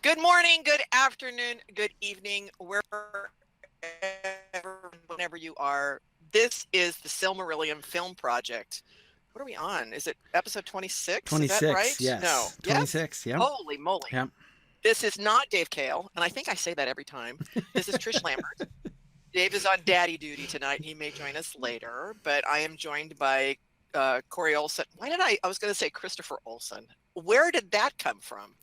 Good morning, good afternoon, good evening, whenever you are. This is the Silmarillion Film Project. What are we on? Is it episode 26? Is that 26, right? No. yes. Yes? 26, yep. Holy moly. Yep. This is not Dave Kale, and I think I say that every time. This is Trish Lambert. Dave is on daddy duty tonight. He may join us later, but I am joined by Corey Olson. I was going to say Christopher Olson. Where did that come from?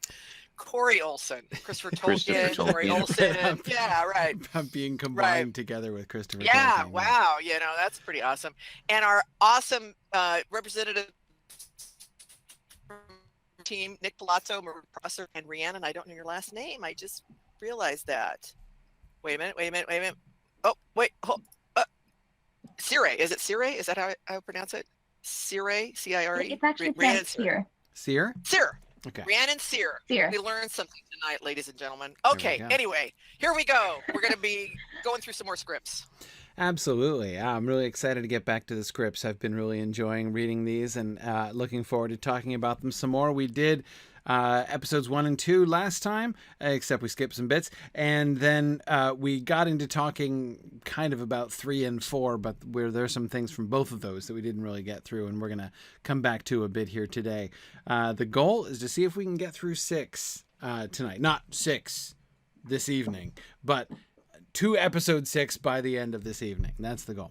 Corey Olson, Christopher Tolkien, Corey Olson. Yeah, right. Being combined together with Christopher Yeah, Tolkien. wow. That's pretty awesome. And our awesome representative team, Nick Palazzo, Marie Prosser, and Rhiannon. I don't know your last name. I just realized that. Wait a minute. Oh, wait. Cire. Is it Cire? Is that how I pronounce it? Cire, C-I-R-E? It's actually pronounced Cire. Cire? Cire. Okay. Rhiannon Cire. Cire. We learned something tonight, ladies and gentlemen. Okay, anyway, here we go. We're going to be going through some more scripts. Absolutely. I'm really excited to get back to the scripts. I've been really enjoying reading these and looking forward to talking about them some more. We did episodes 1 and 2 last time, except we skipped some bits. And then we got into talking kind of about 3 and 4, but there's some things from both of those that we didn't really get through, and we're going to come back to a bit here today. The goal is to see if we can get through 6 tonight. Not 6 this evening, but to episode 6 by the end of this evening. That's the goal.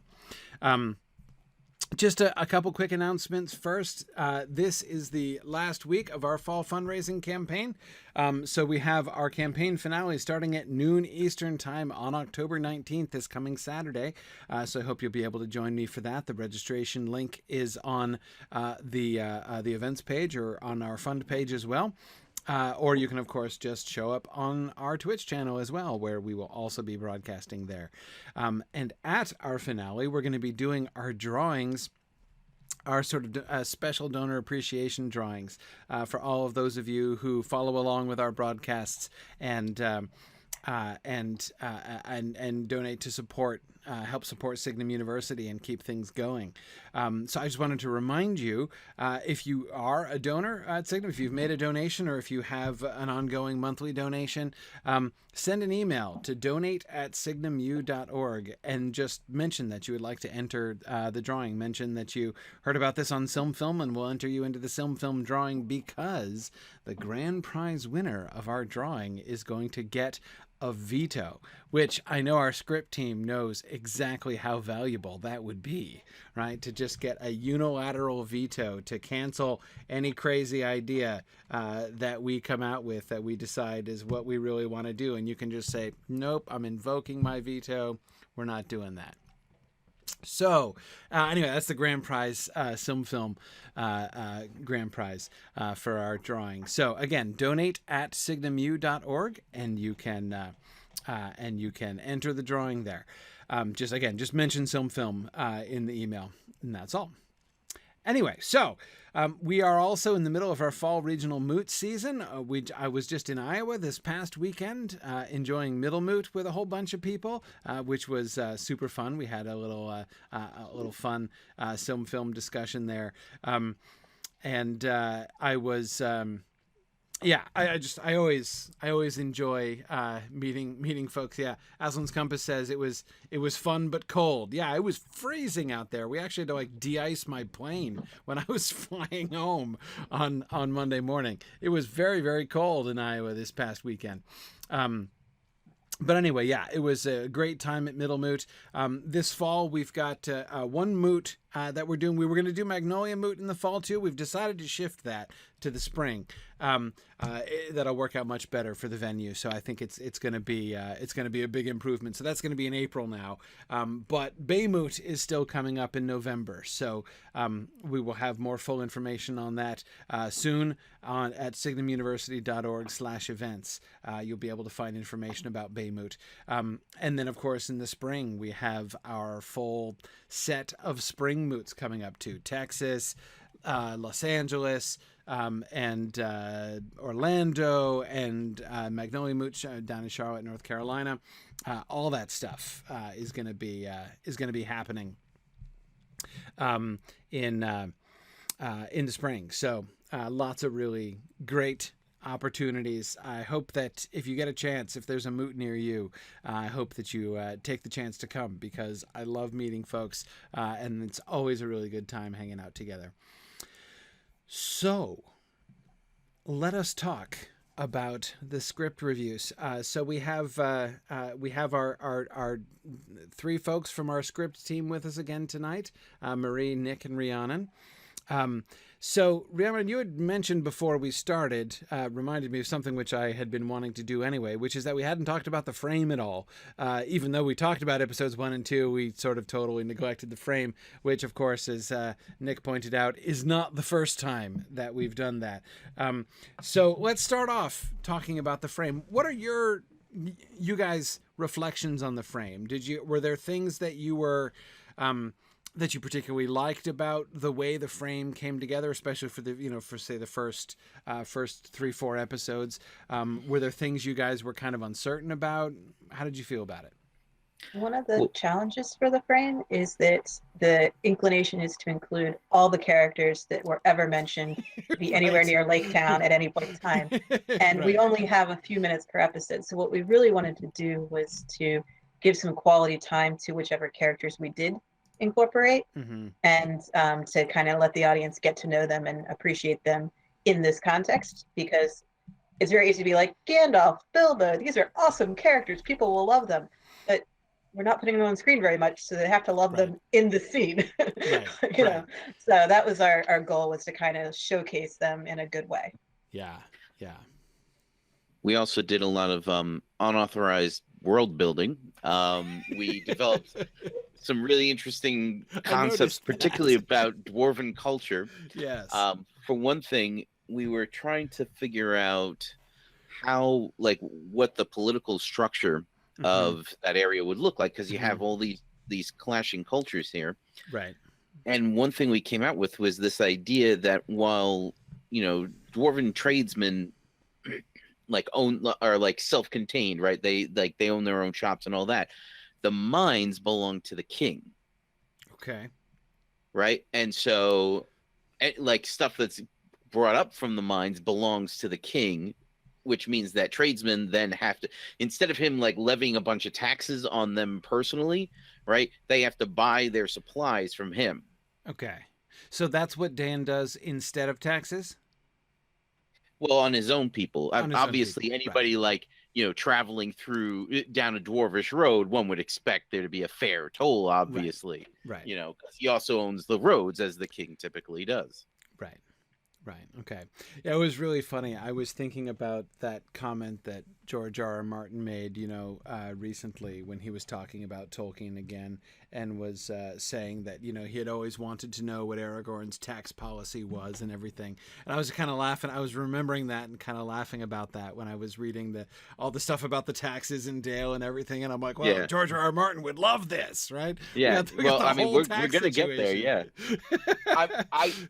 Just a couple quick announcements first. This is the last week of our fall fundraising campaign. So we have our campaign finale starting at noon Eastern time on October 19th, this coming Saturday. So I hope you'll be able to join me for that. The registration link is on the events page or on our fund page as well. Or you can, of course, just show up on our Twitch channel as well, where we will also be broadcasting there. And at our finale, we're going to be doing our drawings, our sort of special donor appreciation drawings for all of those of you who follow along with our broadcasts and donate to support, help support Signum University and keep things going. So I just wanted to remind you, if you are a donor at Signum, if you've made a donation or if you have an ongoing monthly donation, send an email to donate@signumu.org and just mention that you would like to enter the drawing. Mention that you heard about this on Silmfilm, and we'll enter you into the Silmfilm drawing, because the grand prize winner of our drawing is going to get a veto, which I know our script team knows exactly how valuable that would be, right? To just get a unilateral veto to cancel any crazy idea that we come out with that we decide is what we really want to do. And you can just say, nope, I'm invoking my veto. We're not doing that. So anyway, that's the grand prize, Silmfilm grand prize for our drawing. So again, donate@signumu.org, and you can enter the drawing there. Just mention Silmfilm in the email, and that's all. Anyway, so we are also in the middle of our fall regional moot season. I was just in Iowa this past weekend, enjoying Middle Moot with a whole bunch of people, which was super fun. We had a little fun film discussion there, and I was. I always enjoy meeting folks. Yeah, Aslan's Compass says it was fun but cold. Yeah, it was freezing out there. We actually had to de-ice my plane when I was flying home on Monday morning. It was very, very cold in Iowa this past weekend. But anyway, yeah, it was a great time at Middle Moot. This fall, we've got one moot that we're doing. We were going to do Magnolia Moot in the fall too. We've decided to shift that to the spring. That'll work out much better for the venue. So I think it's going to be a big improvement. So that's going to be in April now. But Bay Moot is still coming up in November. So we will have more full information on that soon at signumuniversity.org/events. You'll be able to find information about Bay Moot. And then, of course, in the spring, we have our full set of spring moots coming up to Texas, Los Angeles, and Orlando, and Magnolia Moot down in Charlotte, North Carolina. All that stuff is going to be happening in the spring. So lots of really great opportunities. I hope that if you get a chance, if there's a moot near you, I hope that you take the chance to come, because I love meeting folks, and it's always a really good time hanging out together. So let us talk about the script reviews. So we have our three folks from our script team with us again tonight, Marie, Nick, and Rhiannon. So, Rhiannon, you had mentioned before we started, reminded me of something which I had been wanting to do anyway, which is that we hadn't talked about the frame at all. Even though we talked about episodes 1 and 2, we sort of totally neglected the frame, which, of course, as Nick pointed out, is not the first time that we've done that. So let's start off talking about the frame. What are you guys' reflections on the frame? Were there things that you were... that you particularly liked about the way the frame came together, especially for say the first 3-4 episodes? Were there things you guys were kind of uncertain about? How did you feel about it? One of the challenges for the frame is that the inclination is to include all the characters that were ever mentioned to be anywhere near Lake Town at any point in time. And we only have a few minutes per episode. So what we really wanted to do was to give some quality time to whichever characters we did incorporate, and to kind of let the audience get to know them and appreciate them in this context, because it's very easy to be like, Gandalf, Bilbo, these are awesome characters, people will love them, but we're not putting them on screen very much, so they have to love them in the scene. you know, so that was our goal, was to kind of showcase them in a good way. We also did a lot of unauthorized world building. We developed some really interesting concepts, particularly about dwarven culture. Yes. For one thing, we were trying to figure out how, like, what the political structure of that area would look like, because you have all these clashing cultures here. Right. And one thing we came out with was this idea that while, dwarven tradesmen are like self-contained, right? They own their own shops and all that. The mines belong to the king. Okay. Right? And so like stuff that's brought up from the mines belongs to the king, which means that tradesmen then have to, instead of him like levying a bunch of taxes on them personally, right? They have to buy their supplies from him. Okay. So that's what Dan does instead of taxes? Well, on his own people. Obviously, anybody right. Traveling through down a dwarvish road, one would expect there to be a fair toll, obviously. Right. Because he also owns the roads, as the king typically does. Right. Okay. Yeah, it was really funny. I was thinking about that comment that George R.R. Martin made, recently when he was talking about Tolkien again, and was saying that, he had always wanted to know what Aragorn's tax policy was and everything. And I was kind of laughing. I was remembering that and kind of laughing about that when I was reading all the stuff about the taxes in Dale and everything. And I'm like, well, George R.R. Martin would love this, right? Yeah. We're going to get there. Yeah.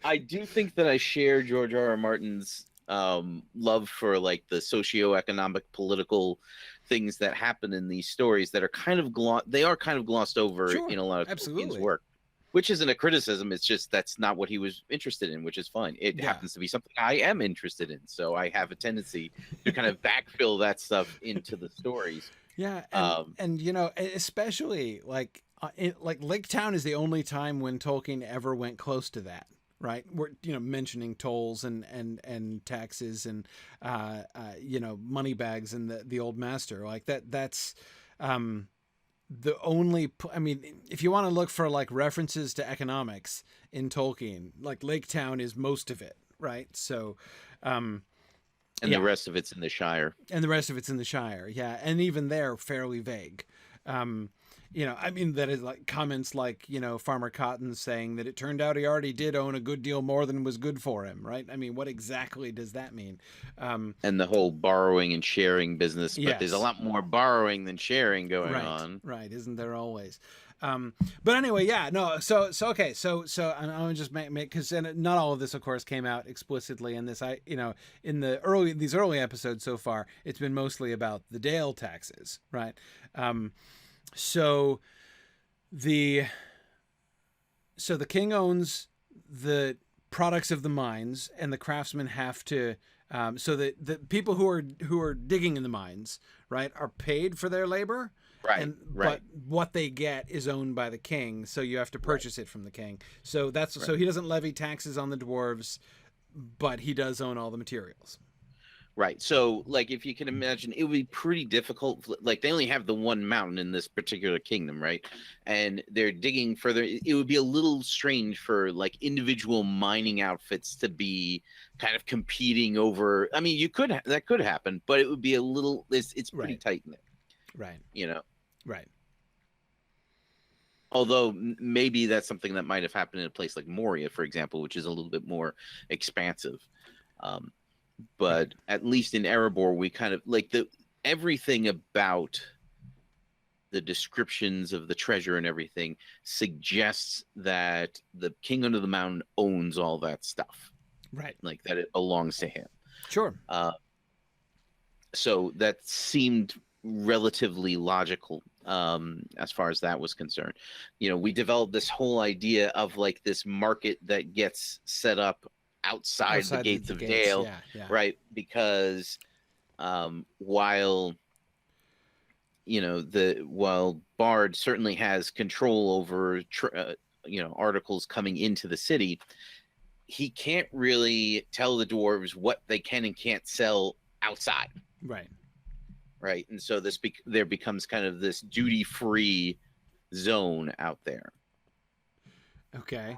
I do think that I share George R.R. Martin's love for like the socioeconomic political things that happen in these stories that are kind of glossed over in a lot of Tolkien's work, which isn't a criticism. It's just that's not what he was interested in, which is fine. It happens to be something I am interested in, so I have a tendency to kind of backfill that stuff into the stories. Yeah, and especially like Lake Town is the only time when Tolkien ever went close to that. Right, we're mentioning tolls and taxes and money bags and the old master like that. That's the only. I mean, if you want to look for like references to economics in Tolkien, like Lake Town is most of it, right? So, and the rest of it's in the Shire. Yeah, and even there, fairly vague. That is like comments like, Farmer Cotton saying that it turned out he already did own a good deal more than was good for him, right? I mean, what exactly does that mean? And the whole borrowing and sharing business, but there's a lot more borrowing than sharing going on. Right, isn't there always? But anyway, so okay, so and I'll just make because not all of this, of course, came out explicitly in this. In these early episodes so far, it's been mostly about the Dale taxes, right? So the king owns the products of the mines, and the craftsmen have to So the people who are digging in the mines, right, are paid for their labor. Right, But what they get is owned by the king, so you have to purchase it from the king. So so he doesn't levy taxes on the dwarves, but he does own all the materials. Right. So, like, if you can imagine, it would be pretty difficult. Like, they only have the one mountain in this particular kingdom, right? And they're digging further. It would be a little strange for, like, individual mining outfits to be kind of competing over. I mean, that could happen, but it would be a little. It's pretty tight in there. Right. You know. Right. Although maybe that's something that might have happened in a place like Moria, for example, which is a little bit more expansive. But at least in Erebor, we kind of like everything about the descriptions of the treasure and everything suggests that the king under the mountain owns all that stuff. Right. Like that it belongs to him. Sure. So that seemed relatively logical as far as that was concerned. You know, we developed this whole idea of like this market that gets set up outside the gates of Dale, right? Because while Bard certainly has control over articles coming into the city, he can't really tell the dwarves what they can and can't sell outside. Right. And so there becomes kind of this duty-free zone out there. Okay.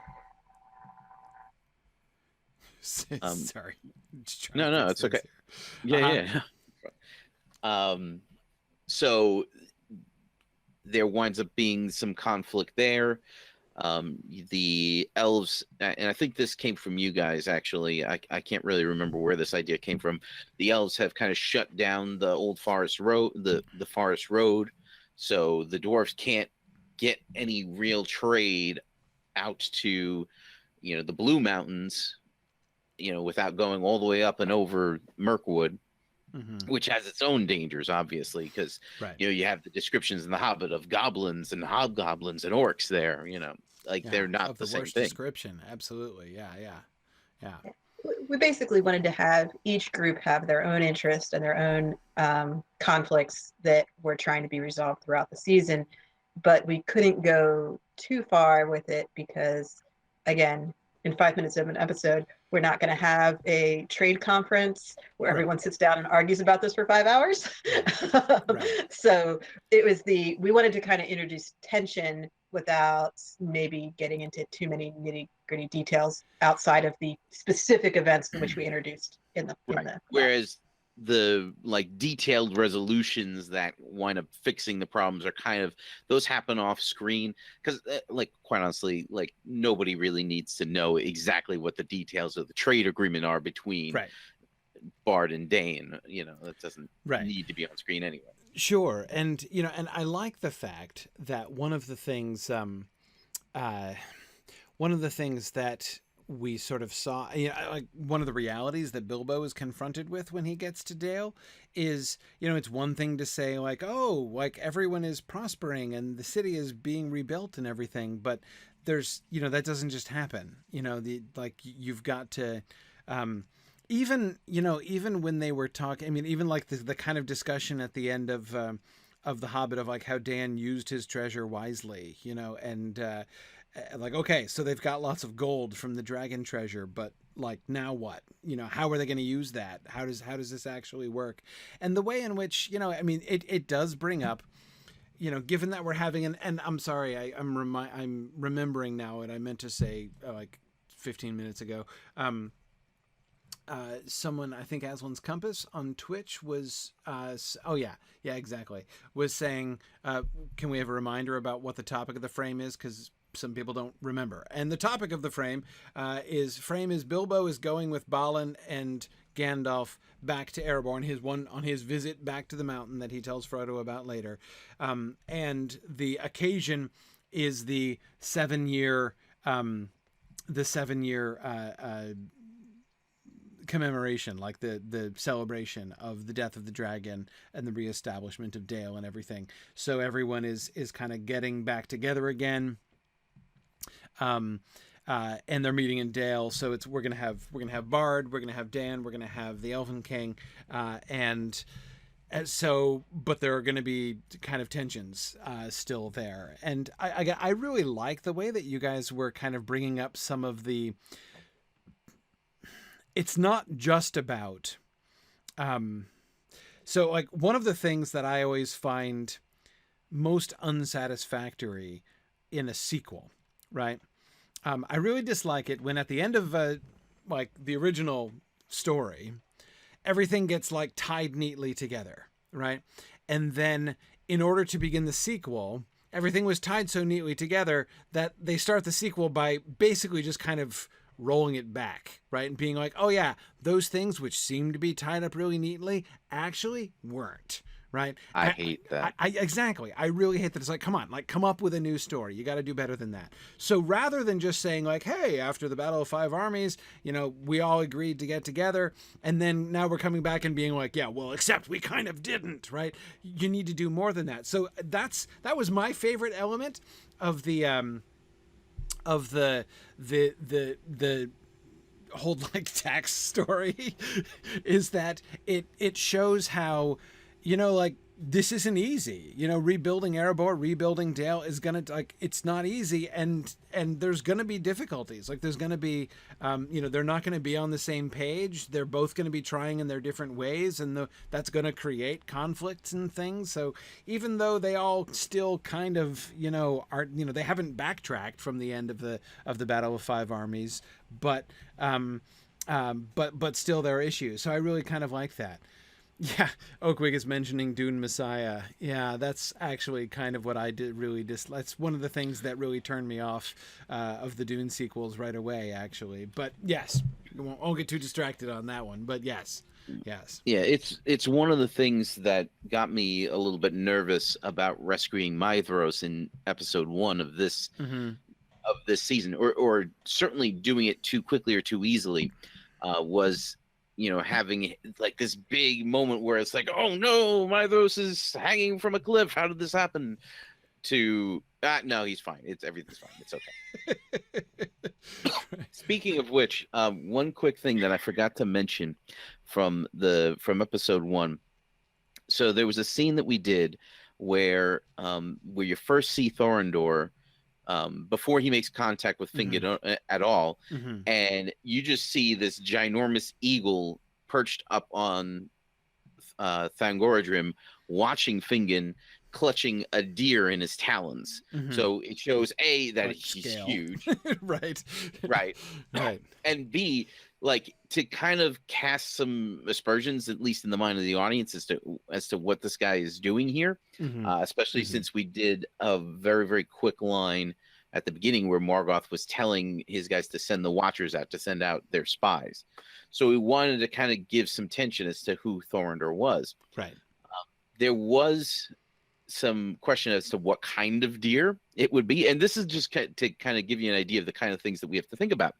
Sorry. No, it's okay. Yeah. So there winds up being some conflict there. The elves, and I think this came from you guys, actually. I can't really remember where this idea came from. The elves have kind of shut down the old forest road, the forest road. So the dwarves can't get any real trade out to, the Blue Mountains, without going all the way up and over Mirkwood, which has its own dangers, obviously, because you have the descriptions in The Hobbit of goblins and hobgoblins and orcs there. They're not the same thing. Description, absolutely, yeah. We basically wanted to have each group have their own interest and their own conflicts that were trying to be resolved throughout the season, but we couldn't go too far with it because, again, in 5 minutes of an episode, we're not going to have a trade conference where everyone sits down and argues about this for 5 hours. So it was we wanted to kind of introduce tension without maybe getting into too many nitty-gritty details outside of the specific events in which we introduced in the whereas the detailed resolutions that wind up fixing the problems are kind of, those happen off screen because quite honestly, nobody really needs to know exactly what the details of the trade agreement are between Bard and Dane. That doesn't need to be on screen anyway. Sure. And and I like the fact that one of the things that we sort of saw, one of the realities that Bilbo is confronted with when he gets to Dale is, it's one thing to say everyone is prospering and the city is being rebuilt and everything, but there's, that doesn't just happen. You've got to, even when they were talking, even the kind of discussion at the end of The Hobbit of how Dan used his treasure wisely, and okay, so they've got lots of gold from the dragon treasure, but now what? How are they going to use that? How does this actually work? And the way in which, it does bring up, given that we're having and I'm sorry, I'm remembering now what I meant to say 15 minutes ago. Someone, I think Aslan's Compass on Twitch was, exactly, was saying, can we have a reminder about what the topic of the frame is? Because some people don't remember. And the topic of the frame is Bilbo is going with Balin and Gandalf back to Erebor on his visit back to the mountain that he tells Frodo about later. And the occasion is the 7-year commemoration, the celebration of the death of the dragon and the reestablishment of Dale and everything. So everyone is kind of getting back together again. and they're meeting in Dale. So we're gonna have Bard, we're gonna have Dan, we're gonna have the Elven King, and so, but there are going to be kind of tensions still there. And I really like the way that you guys were kind of bringing up some of the, it's not just about, so like one of the things that I always find most unsatisfactory in a sequel, right? I really dislike it when at the end of like the original story, everything gets like tied neatly together, right? And then in order to begin the sequel, everything was tied so neatly together that they start the sequel by basically just kind of rolling it back, right? And being like, oh yeah, those things which seem to be tied up really neatly actually weren't, right? I hate that. Exactly. I really hate that. It's like, come on, like come up with a new story. You got to do better than that. So rather than just saying like, hey, after the Battle of Five Armies, you know, we all agreed to get together, and then now we're coming back and being like, yeah, well, except we kind of didn't, right? You need to do more than that. So that was my favorite element of the whole like tax story is that it shows how, you know, like this isn't easy. You know, rebuilding Erebor, rebuilding Dale is gonna like it's not easy, and there's gonna be difficulties. Like there's gonna be, you know, they're not gonna be on the same page. They're both gonna be trying in their different ways, and that's gonna create conflicts and things. So even though they all still kind of, you know, are, you know, they haven't backtracked from the end of the Battle of Five Armies, but still there are issues. So I really kind of like that. Yeah, Oakwig is mentioning Dune Messiah. Yeah, that's actually kind of what I did really that's one of the things that really turned me off of the Dune sequels right away, actually. But yes, won't get too distracted on that one. But yes. Yeah, it's one of the things that got me a little bit nervous about rescuing Maedhros in episode 1 of this of this season, or certainly doing it too quickly or too easily, was, you know, having like this big moment where it's like, oh no, Maedhros is hanging from a cliff. How did this happen? To no, he's fine. Everything's fine. It's okay. Speaking of which, one quick thing that I forgot to mention from episode 1. So there was a scene that we did where you first see Thorondor before he makes contact with Fingon at all, and you just see this ginormous eagle perched up on Thangorodrim, watching Fingon clutching a deer in his talons. So it shows A, that like he's scale. Huge, right, and B, like to kind of cast some aspersions, at least in the mind of the audience, as to what this guy is doing here, especially since we did a very, very quick line at the beginning where Morgoth was telling his guys to send the Watchers out, to send out their spies. So we wanted to kind of give some tension as to who Thorondor was. Right. There was some question as to what kind of deer it would be, and this is just to kind of give you an idea of the kind of things that we have to think about.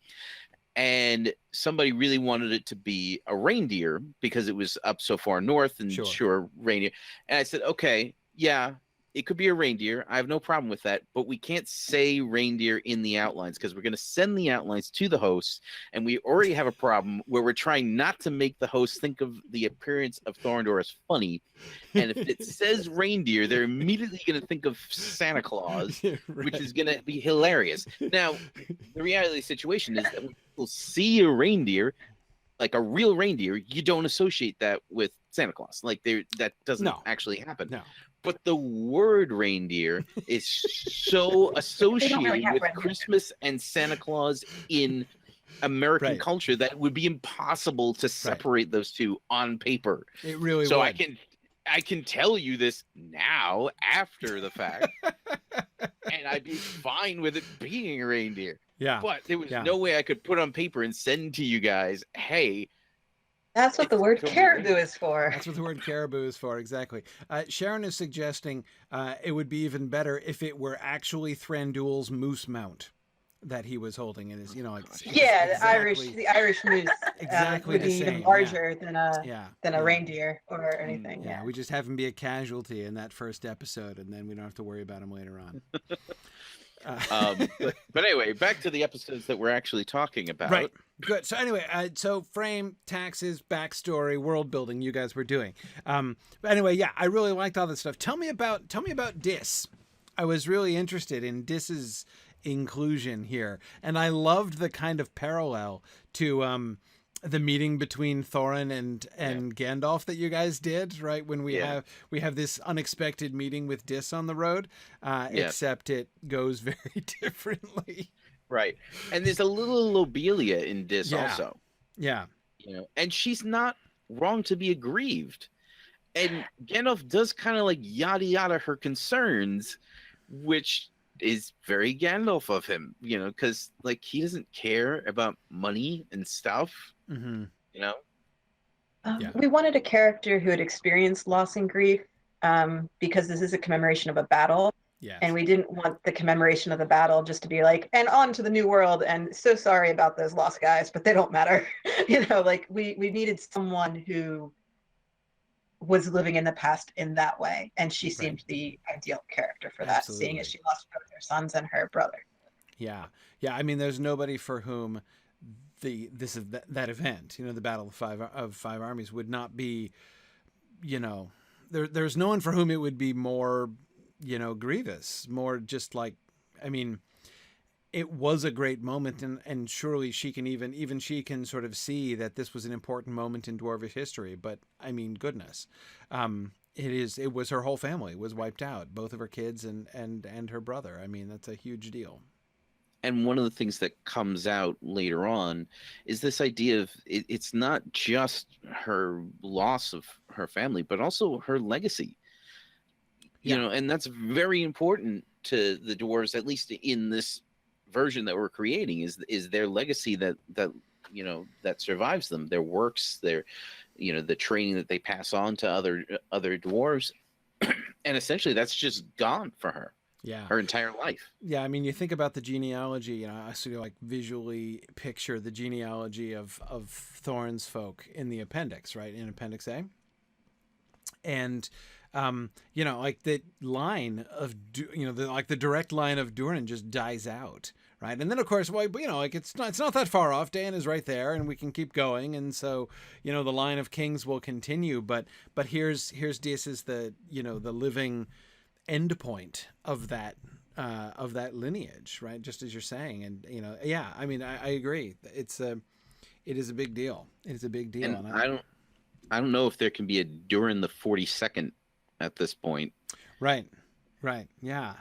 And somebody really wanted it to be a reindeer because it was up so far north, and sure, reindeer. And I said, okay, yeah, it could be a reindeer. I have no problem with that, but we can't say reindeer in the outlines because we're going to send the outlines to the hosts, and we already have a problem where we're trying not to make the hosts think of the appearance of Thorondor as funny. And if it says reindeer, they're immediately going to think of Santa Claus, which is going to be hilarious. Now, the reality of the situation is that when people see a reindeer, like a real reindeer, you don't associate that with Santa Claus. Like that doesn't actually happen. No. But the word reindeer is so associated with Christmas and Santa Claus in American culture that it would be impossible to separate those two on paper. It really so would. I can tell you this now after the fact, and I'd be fine with it being a reindeer. Yeah. But there was no way I could put on paper and send to you guys, hey, that's what the word caribou is for. That's what the word caribou is for, exactly. Sharon is suggesting it would be even better if it were actually Thranduil's moose mount that he was holding in his, you know, like the Irish moose exactly would the be same. even larger than a reindeer or anything. Yeah, we just have him be a casualty in that first episode, and then we don't have to worry about him later on. But anyway, back to the episodes that we're actually talking about. Right. Good. So anyway, so frame, taxes, backstory, world building. You guys were doing. But anyway, yeah, I really liked all this stuff. Tell me about Dis. I was really interested in Dis's inclusion here, and I loved the kind of parallel to the meeting between Thorin and Gandalf that you guys did, right? When we have this unexpected meeting with Dis on the road, except it goes very differently. Right. And there's a little Lobelia in Dis also. Yeah. You know, and she's not wrong to be aggrieved. And Gandalf does kind of like yada yada her concerns, which is very Gandalf of him, you know, because like he doesn't care about money and stuff, you know. We wanted a character who had experienced loss and grief, because this is a commemoration of a battle. Yes. And we didn't want the commemoration of the battle just to be like, and on to the new world, and so sorry about those lost guys, but they don't matter. You know, like we needed someone who was living in the past in that way. And she seemed the ideal character for that, Absolutely. seeing as she lost both her sons and her brother. Yeah. Yeah. I mean, there's nobody for whom that event, you know, the Battle of Five Armies would not be, you know, there's no one for whom it would be more, you know, grievous, more just like, I mean, it was a great moment, and surely she can even she can sort of see that this was an important moment in Dwarvish history. But I mean, goodness, it was her whole family was wiped out, both of her kids and her brother. I mean, that's a huge deal. And one of the things that comes out later on is this idea of it's not just her loss of her family, but also her legacy. You know, and that's very important to the dwarves, at least in this version that we're creating, is their legacy that you know that survives them, their works, their, you know, the training that they pass on to other dwarves, and essentially that's just gone for her. Yeah, her entire life. Yeah, I mean, you think about the genealogy. You know, I sort of like visually picture the genealogy of Thorin's folk in the appendix, right, in Appendix A, and you know, like the line of, you know, the direct line of Durin just dies out, right? And then of course, well, you know, like it's not that far off. Dan is right there, and we can keep going, and so, you know, the line of kings will continue. But here's Dis is the, you know, the living end point of that lineage, right? Just as you're saying, and you know, yeah, I mean, I agree. It is a big deal. It is a big deal. And I don't know if there can be a Durin the 42nd at this point. Right. Yeah.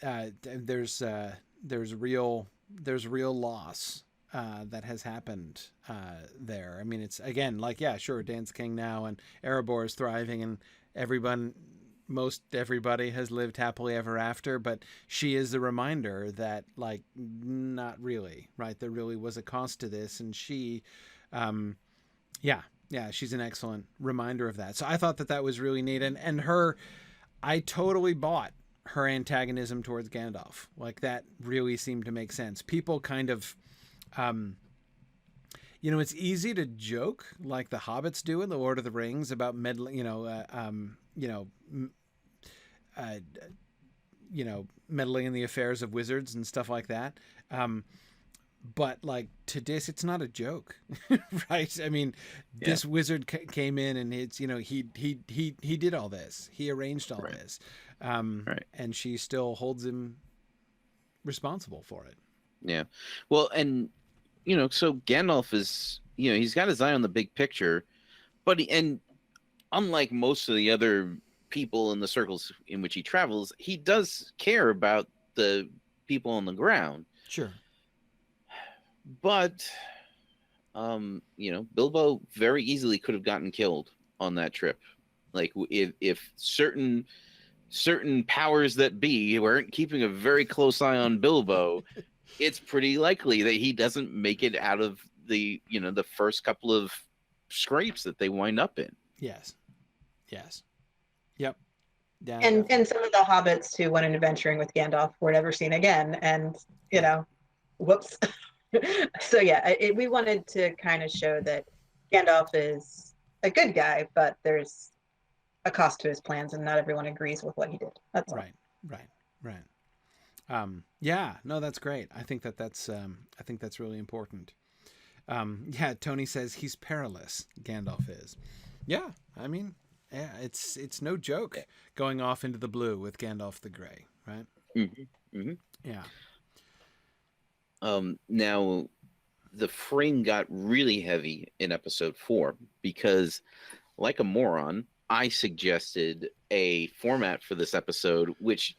There's real loss that has happened there. I mean, it's again like, yeah, sure, Dan's king now, and Erebor is thriving, and most everybody has lived happily ever after, but she is the reminder that, like, not really, right? There really was a cost to this, and she, yeah, she's an excellent reminder of that. So I thought that was really neat, and her, I totally bought her antagonism towards Gandalf. Like, that really seemed to make sense. People kind of, you know, it's easy to joke like the hobbits do in the Lord of the Rings about meddling, meddling in the affairs of wizards and stuff like that. But like to Dis, it's not a joke, right? I mean, this wizard came in, and it's, you know, he did all this, he arranged all this, and she still holds him responsible for it. Yeah, well, and you know, so Gandalf is, you know, he's got his eye on the big picture, but and unlike most of the other people in the circles in which he travels, he does care about the people on the ground. Sure. But, you know, Bilbo very easily could have gotten killed on that trip. Like, if certain powers that be weren't keeping a very close eye on Bilbo, it's pretty likely that he doesn't make it out of the, you know, the first couple of scrapes that they wind up in. Yes. Yep. Yeah, and some of the hobbits who went in adventuring with Gandalf were never seen again, and you know, whoops. So yeah, we wanted to kind of show that Gandalf is a good guy, but there's a cost to his plans, and not everyone agrees with what he did. That's right. Right. Yeah, no, that's great. I think that's really important. Yeah, Tony says he's perilous. Gandalf is. Yeah, I mean, yeah, it's no joke going off into the blue with Gandalf the Grey, right? Mm-hmm. Mm-hmm. Yeah. Now, the frame got really heavy in episode 4 because, like a moron, I suggested a format for this episode which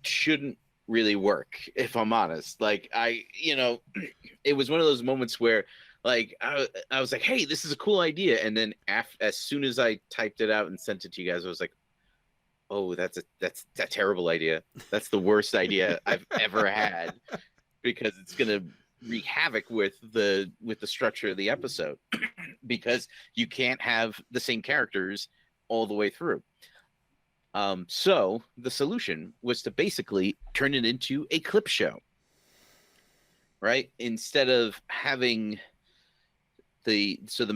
shouldn't really work, if I'm honest. Like, it was one of those moments where, like, I was like, hey, this is a cool idea. And then as soon as I typed it out and sent it to you guys, I was like, oh, that's a terrible idea. That's the worst idea I've ever had, because it's going to wreak havoc with the structure of the episode because you can't have the same characters all the way through. So the solution was to basically turn it into a clip show, right? Instead of having so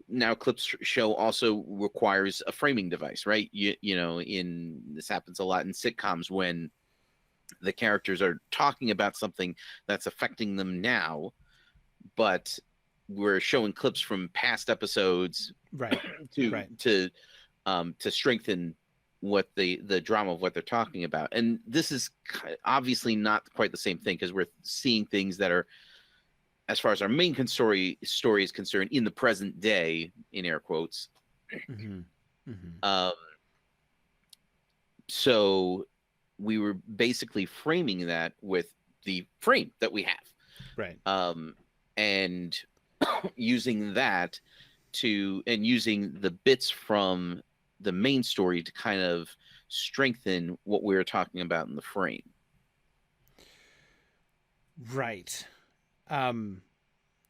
now clips show also requires a framing device, right? This happens a lot in sitcoms when the characters are talking about something that's affecting them now, but we're showing clips from past episodes, right, to strengthen what the drama of what they're talking about. And this is obviously not quite the same thing, because we're seeing things that are, as far as our main story is concerned, in the present day, in air quotes. Mm-hmm. Mm-hmm. So we were basically framing that with the frame that we have, right? And using that using the bits from the main story to kind of strengthen what we were talking about in the frame. Right.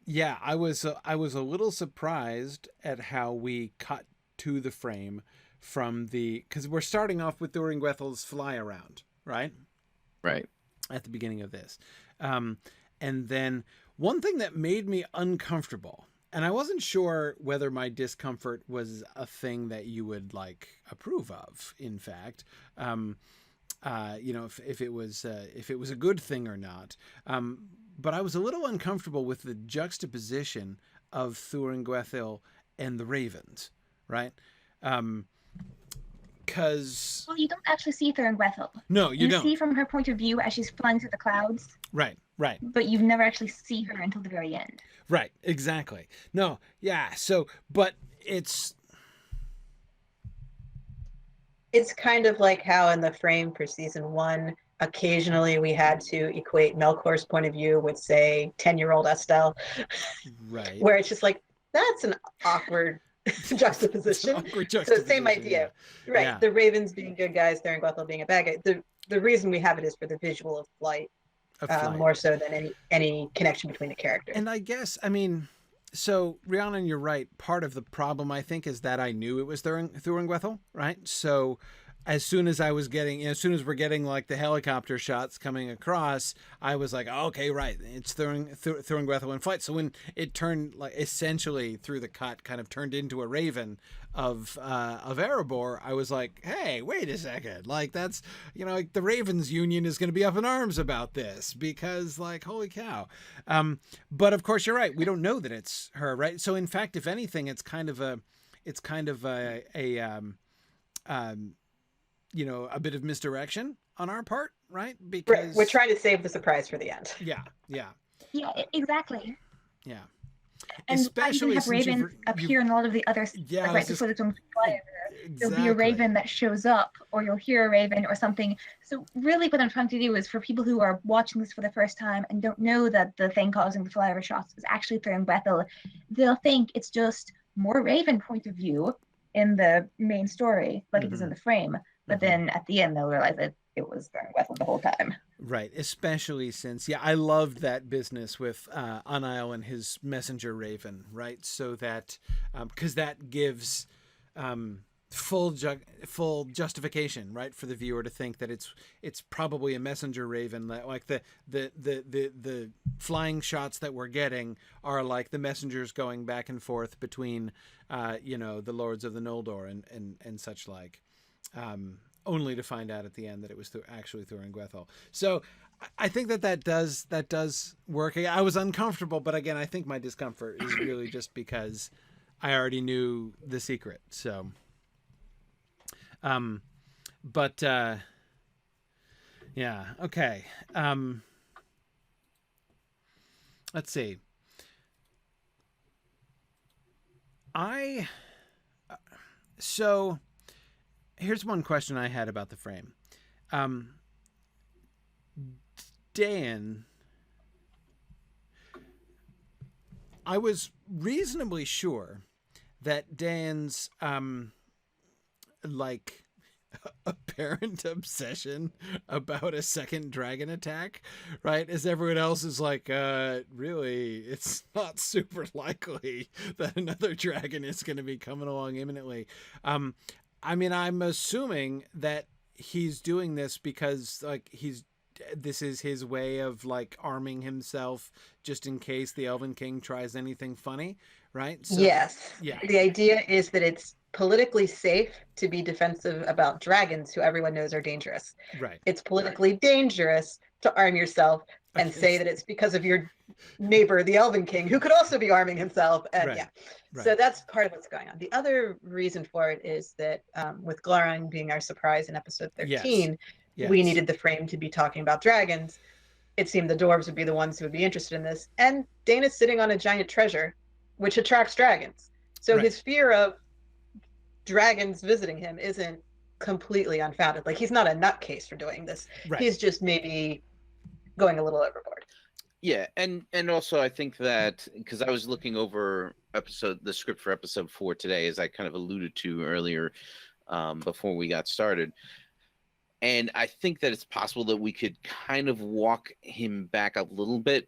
Yeah, I was a little surprised at how we cut to the frame from because we're starting off with Thuringwethel's fly around, right? Right. At the beginning of this. And then one thing that made me uncomfortable, and I wasn't sure whether my discomfort was a thing that you would approve of, in fact, if it was a good thing or not. But I was a little uncomfortable with the juxtaposition of Thuringwethel and the ravens, right? Because you don't actually see Thuringwethel. No, you don't. You see from her point of view as she's flying through the clouds. Right. But you never actually see her until the very end. Right, exactly. No, yeah. So, but it's kind of like how in the frame for season 1, occasionally we had to equate Melkor's point of view with, say, 10-year-old Estelle. Right. Where it's just like, that's an awkward juxtaposition. So same idea. Yeah. Right. Yeah. The ravens being good guys, Thuringwethel being a bad guy. The reason we have it is for the visual of flight. More so than any connection between the characters. And I guess, I mean, so Rhiannon, you're right. Part of the problem, I think, is that I knew it was Thuringwethel, right? So as soon as we're getting the helicopter shots coming across, I was like, oh, okay, right, it's Thuringwethel in flight. So when it turned, essentially through the cut, kind of turned into a raven of Erebor, I was like, hey, wait a second, that's, the Ravens Union is going to be up in arms about this, because holy cow. But of course you're right, we don't know that it's her, right? So in fact, if anything, it's kind of a bit of misdirection on our part, right? Because we're trying to save the surprise for the end. Yeah, exactly. Yeah. And especially have ravens appear in a lot of the other right before the flyover. Exactly. There'll be a raven that shows up, or you'll hear a raven or something. So really what I'm trying to do is, for people who are watching this for the first time and don't know that the thing causing the flyover shots is actually Thuringwethel, they'll think it's just more raven point of view in the main story, like it is in the frame. But then at the end, they'll realize that it was Thuringwethel the whole time. Right, especially since, I loved that business with Anail and his messenger raven, right? So that, because that gives full justification, right, for the viewer to think that it's probably a messenger raven. Like the flying shots that we're getting are like the messengers going back and forth between, the Lords of the Noldor and such like. only to find out at the end that it was actually Thorin Gwethel. So I think that does work. I was uncomfortable, but again, I think my discomfort is really just because I already knew the secret. So, yeah, okay. Let's see. So here's one question I had about the frame. Dan, I was reasonably sure that Dan's like apparent obsession about a second dragon attack, right? As everyone else is like, really, it's not super likely that another dragon is going to be coming along imminently. I mean, I'm assuming that he's doing this because like this is his way of like arming himself just in case the Elven King tries anything funny, right? So, yes. Yeah. The idea is that it's politically safe to be defensive about dragons who everyone knows are dangerous. Right. It's politically dangerous to arm yourself and say that it's because of your neighbor, the Elven King, who could also be arming himself. And Right. yeah, Right. so that's part of what's going on. The other reason for it is that with Glaurung being our surprise in episode 13, Yes. we needed the frame to be talking about dragons. It seemed the dwarves would be the ones who would be interested in this. And Dana's sitting on a giant treasure, which attracts dragons. So Right. his fear of dragons visiting him isn't completely unfounded. Like, he's not a nutcase for doing this. Right. He's just maybe going a little overboard. Yeah, and also I think that because I was looking over the script for episode 4 today, as I kind of alluded to earlier before we got started, and I think that it's possible that we could kind of walk him back a little bit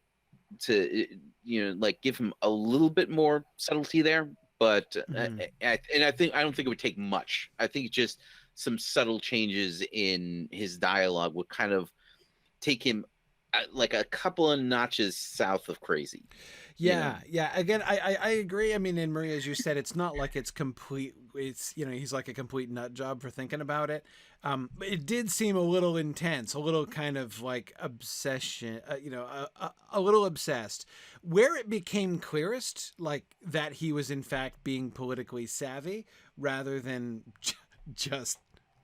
to, like give him a little bit more subtlety there. But I don't think it would take much. I think just some subtle changes in his dialogue would kind of take him like a couple of notches south of crazy. Yeah. Again, I agree. I mean, and Maria, as you said, it's not like it's complete. It's, he's like a complete nut job for thinking about it. But it did seem a little intense, a little kind of like obsession, a little obsessed. Where it became clearest, like that he was in fact being politically savvy rather than just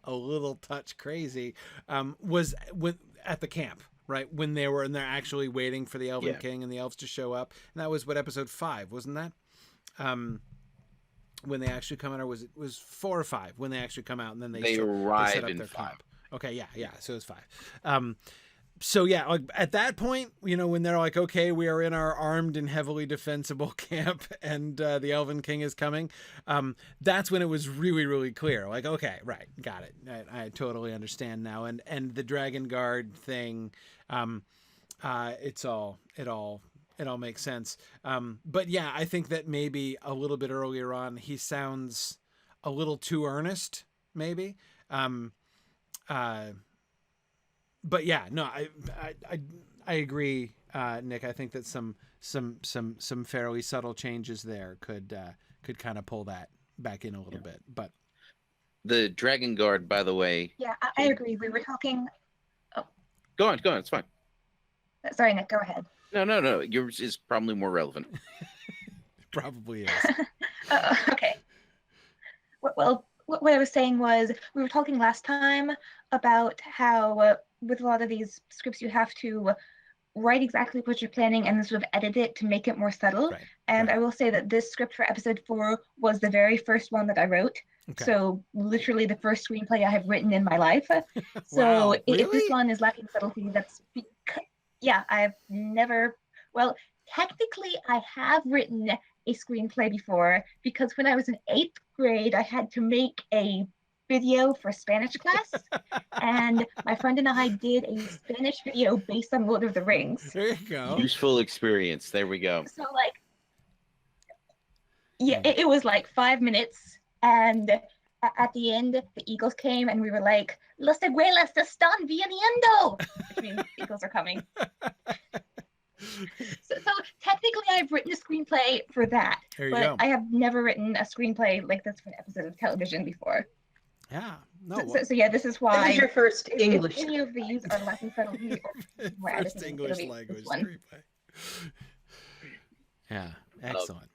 a little touch crazy, was at the camp. Right, when they're actually waiting for the Elven King and the elves to show up, and that was episode 5, wasn't that? When they actually come out, or was 4 or 5 when they actually come out, and then they arrive set up in their 5. camp. Okay, yeah, so it was 5. So yeah, like at that point, when they're like, okay, we are in our armed and heavily defensible camp, and the Elven King is coming. That's when it was really, really clear. Like, okay, right, got it. I totally understand now. And the Dragon Guard thing, it all makes sense. But yeah, I think that maybe a little bit earlier on, he sounds a little too earnest, maybe. But yeah, no, I agree, Nick. I think that some fairly subtle changes there could kind of pull that back in a little bit. But the Dragon Guard, by the way. Yeah, I agree. We were talking. Oh. Go on. It's fine. Sorry, Nick. Go ahead. No. Yours is probably more relevant. Probably is. Okay. Well, what I was saying was we were talking last time about how with a lot of these scripts you have to write exactly what you're planning and then sort of edit it to make it more subtle. Right. And I will say that this script for episode 4 was the very first one that I wrote. Okay. So literally the first screenplay I have written in my life. So wow, really? If this one is lacking subtlety, that's because, I've never, well, technically I have written a screenplay before, because when I was in 8th grade, I had to make a video for Spanish class, and my friend and I did a Spanish video based on Lord of the Rings. There you go. Useful experience. There we go. So it was like 5 minutes, and at the end, the Eagles came, and we were like, "Los abuelas están viniendo," which means Eagles are coming. So technically, I've written a screenplay for that, but I have never written a screenplay like this for an episode of television before. Yeah. No. So yeah, this is why. This is your first English. If any of these are less settled here, first English language screenplay. Yeah. Excellent.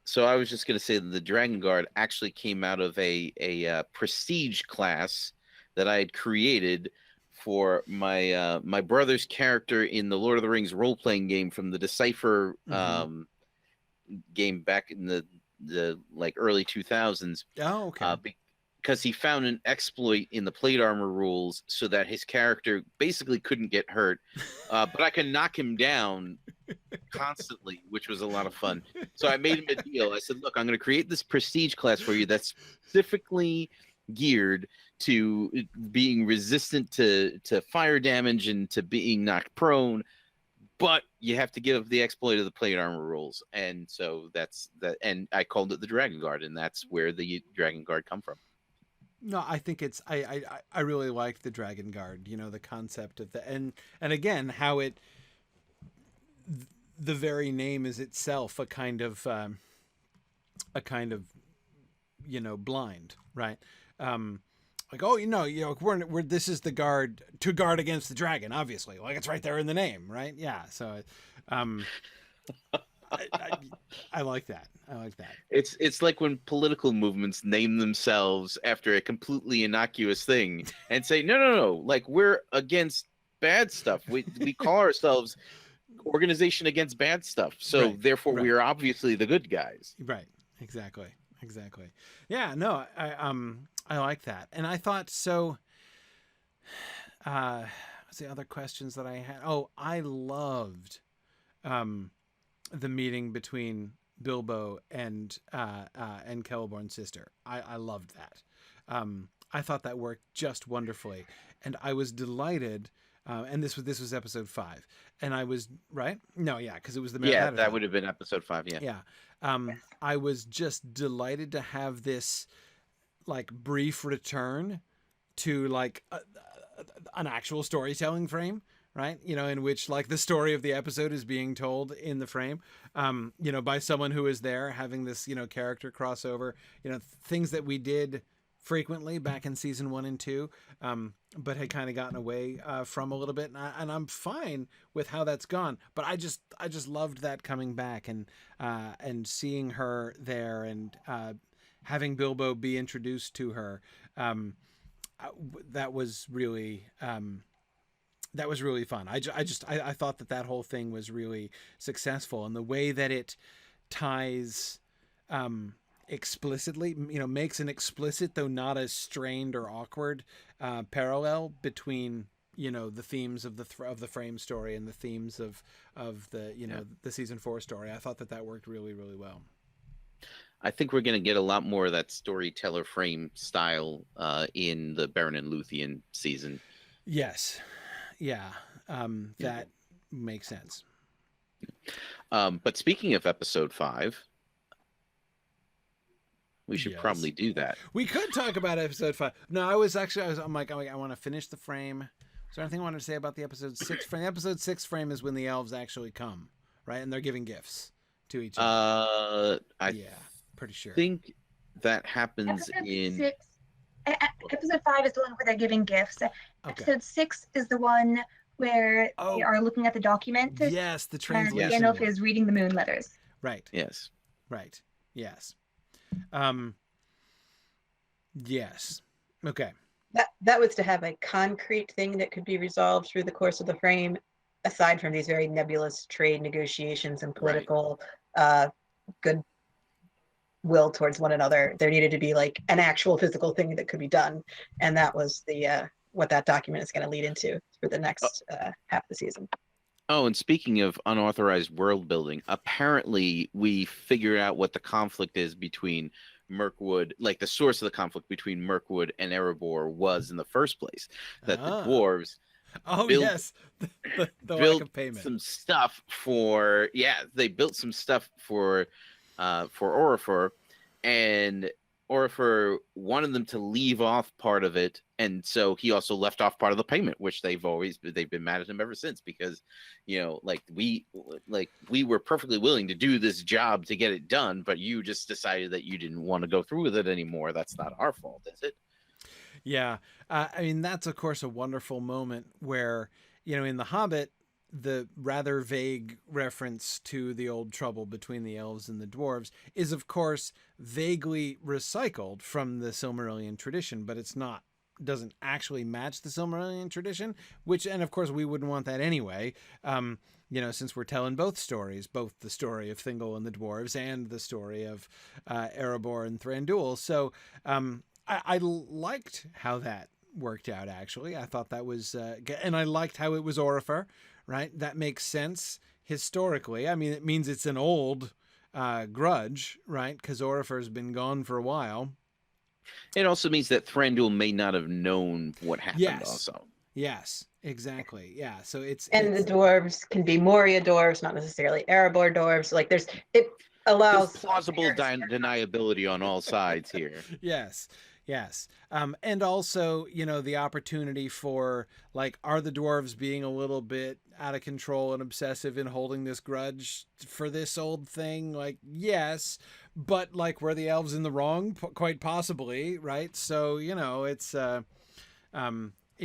So I was just going to say that the Dragon Guard actually came out of a prestige class that I had created for my brother's character in the Lord of the Rings role-playing game from the Decipher game back in the like early 2000s. Oh, okay. Because he found an exploit in the plate armor rules so that his character basically couldn't get hurt, but I can knock him down constantly, which was a lot of fun. So I made him a deal. I said, look, I'm going to create this prestige class for you that's specifically geared to being resistant to fire damage and to being knocked prone, but you have to give the exploit of the plate armor rules. And so that's that. And I called it the Dragon Guard, and that's where the Dragon Guard come from. No, I think it's I really like the Dragon Guard, you know, the concept of the and again how it the very name is itself a kind of you know, blind, right? Like, oh, you know, we're this is the guard to guard against the dragon, obviously, like it's right there in the name, right? Yeah. So I like that. I like that. It's like when political movements name themselves after a completely innocuous thing and say, no, like we're against bad stuff. We call ourselves Organization Against Bad Stuff. So therefore we are obviously the good guys. Right. Exactly. Yeah, no, I like that. And I thought so what's the other questions that I had? Oh, I loved the meeting between Bilbo and Celeborn's sister. I loved that. I thought that worked just wonderfully, and I was delighted. And this was episode 5, and I was right. No, yeah, because it was the Aderthad. That would have been episode 5. Yeah. I was just delighted to have this like brief return to like an actual storytelling frame. Right. You know, in which like the story of the episode is being told in the frame, you know, by someone who is there having this, you know, character crossover, you know, things that we did frequently back in season 1 and 2, but had kind of gotten away from a little bit. And I'm fine with how that's gone. But I just loved that coming back and seeing her there and having Bilbo be introduced to her. That was really fun. I thought that whole thing was really successful, and the way that it ties explicitly, you know, makes an explicit though not as strained or awkward parallel between, you know, the themes of the frame story and the themes of the, you know, the season 4 story. I thought that worked really, really well. I think we're going to get a lot more of that storyteller frame style in the Baron and Luthien season. Yes. Yeah, that makes sense. But speaking of episode 5, we should probably do that. We could talk about episode 5. No, I'm like, I want to finish the frame. Is there anything I wanted to say about the episode 6 frame? The episode 6 frame is when the elves actually come, right? And they're giving gifts to each other. Pretty sure. I think that happens Episode 5 is the one where they're giving gifts. Episode 6 is the one where they are looking at the document. Yes, the translation. And Gandalf is reading the moon letters. Right. Yes. Right. Yes. Yes. Okay. That was to have a concrete thing that could be resolved through the course of the frame, aside from these very nebulous trade negotiations and political good will towards one another. There needed to be like an actual physical thing that could be done, and that was the what that document is going to lead into for the next half of the season. Oh, and speaking of unauthorized world building, apparently we figured out what the conflict is between Mirkwood, like the source of the conflict between Mirkwood and Erebor was in the first place. That the dwarves the lack of payment. Some stuff for they built some stuff for Orifer, and Orifer wanted them to leave off part of it, and so he also left off part of the payment, which they've been mad at him ever since, because, you know, we were perfectly willing to do this job to get it done, but you just decided that you didn't want to go through with it anymore. That's not our fault, is it? Yeah. I mean, that's, of course, a wonderful moment where, in The Hobbit, the rather vague reference to the old trouble between the elves and the dwarves is, of course, vaguely recycled from the Silmarillion tradition, but doesn't actually match the Silmarillion tradition, and of course we wouldn't want that anyway, since we're telling both stories, both the story of Thingol and the dwarves and the story of Erebor and Thranduil. So I liked how that worked out, actually. I thought that was, and I liked how it was Orifer, right? That makes sense historically. I mean, it means it's an old grudge, right? Because Orifer's been gone for a while. It also means that Thranduil may not have known what happened also. Yes, exactly. Yeah, so the dwarves can be Moria dwarves, not necessarily Erebor dwarves. Like it allows plausible deniability on all sides here. Yes. And also, the opportunity for, like, are the dwarves being a little bit out of control and obsessive in holding this grudge for this old thing? Like, yes, but, like, were the elves in the wrong? Quite possibly, right? So, it's, it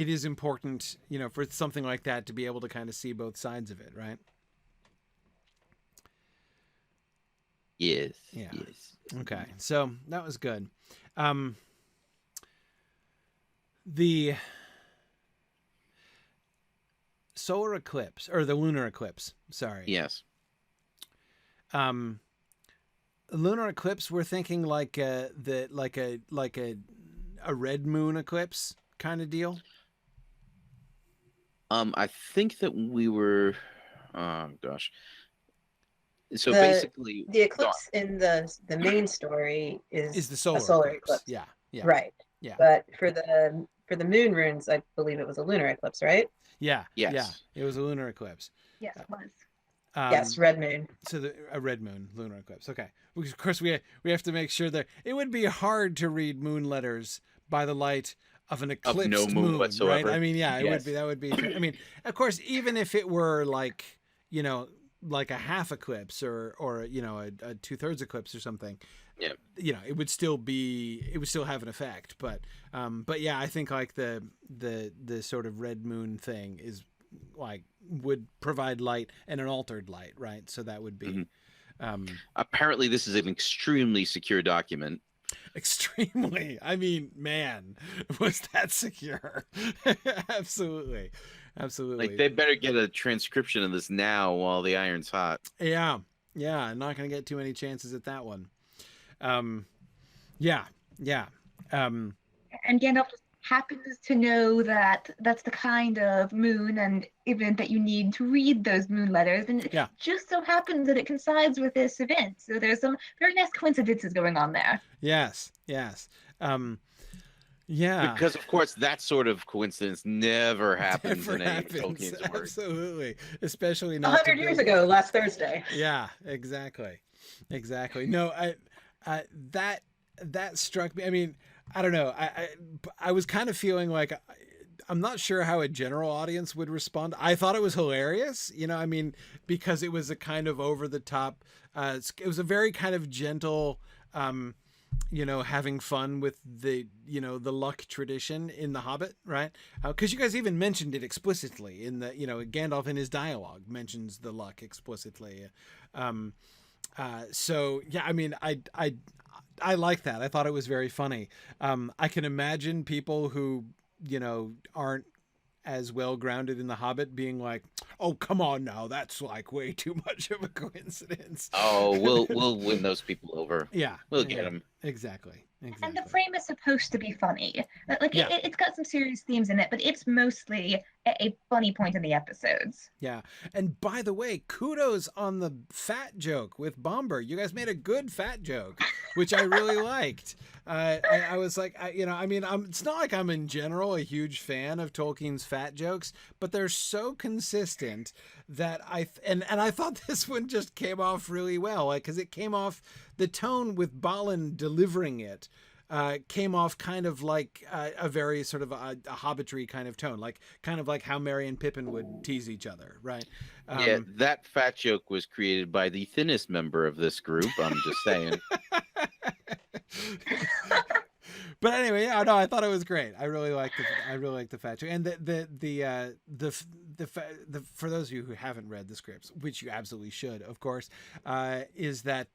is important, for something like that to be able to kind of see both sides of it, right? Yes. Yeah. Yes. Okay. So that was good. The solar eclipse, or the lunar eclipse, sorry. Yes. Lunar eclipse, we're thinking like a red moon eclipse kind of deal. I think that we were, oh gosh. So basically the eclipse in the main story is the solar eclipse. Yeah. Right. Yeah. But for the moon runes, I believe it was a lunar eclipse, right? Yeah. Yes. Yeah. It was a lunar eclipse. Yes, it was. Yes, red moon. So a red moon, lunar eclipse. Okay. Of course, we have to make sure that it would be hard to read moon letters by the light of an eclipsed no moon whatsoever. Right? I mean, yeah, it yes. would be. That would be. I mean, of course, even if it were like, like a half eclipse or a 2/3 eclipse or something, yeah, it would still have an effect. But yeah, I think like the sort of red moon thing is like would provide light and an altered light, right? So that would be. Apparently, this is an extremely secure document. Extremely. I mean, man, was that secure? Absolutely. Like, they better get a transcription of this now while the iron's hot. Yeah. I'm not going to get too many chances at that one. Yeah. And Gandalf just happens to know that that's the kind of moon and event that you need to read those moon letters, and it just so happens that it coincides with this event. So there's some very nice coincidences going on there. Yes. Yeah. Because, of course, that sort of coincidence never happens in Tolkien's work. Absolutely. Especially not 100 years ago, last Thursday. Yeah, exactly. No, that struck me. I mean, I don't know. I was kind of feeling like I'm not sure how a general audience would respond. I thought it was hilarious, I mean, because it was a kind of over the top. It was a very kind of gentle, having fun with the luck tradition in The Hobbit, right? Because you guys even mentioned it explicitly in the, Gandalf in his dialogue mentions the luck explicitly. So yeah, I mean, I like that. I thought it was very funny. I can imagine people who, aren't as well grounded in The Hobbit being like, oh, come on now, that's like way too much of a coincidence. Oh, we'll win those people over. Yeah. We'll get them. Exactly. And the frame is supposed to be funny. Like, it's got some serious themes in it, but it's mostly a funny point in the episodes. Yeah. And by the way, kudos on the fat joke with Bomber. You guys made a good fat joke, which I really liked. I was like, it's not like I'm in general a huge fan of Tolkien's fat jokes, but they're so consistent that I thought this one just came off really well, because it came off, the tone with Balin delivering it came off kind of like a very sort of a hobbitry kind of tone, kind of like how Merry and Pippin would tease each other, right? Yeah, that fat joke was created by the thinnest member of this group. I'm just saying. But anyway, yeah, no, I thought it was great. I really liked the fact check, and for those of you who haven't read the scripts, which you absolutely should, of course, is that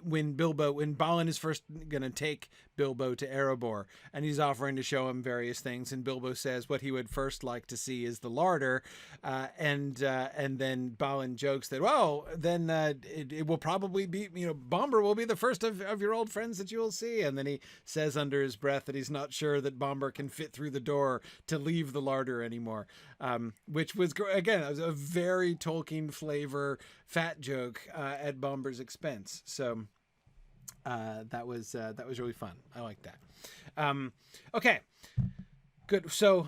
when Balin is first gonna take Bilbo to Erebor, and he's offering to show him various things, and Bilbo says what he would first like to see is the larder, and then Balin jokes that, well, then it will probably be, Bombur will be the first of your old friends that you will see, and then he says under his breath that he's not sure that Bombur can fit through the door to leave the larder anymore, which was, again, it was a very Tolkien flavor fat joke at Bombur's expense. So that was really fun. I like that. Okay, good. So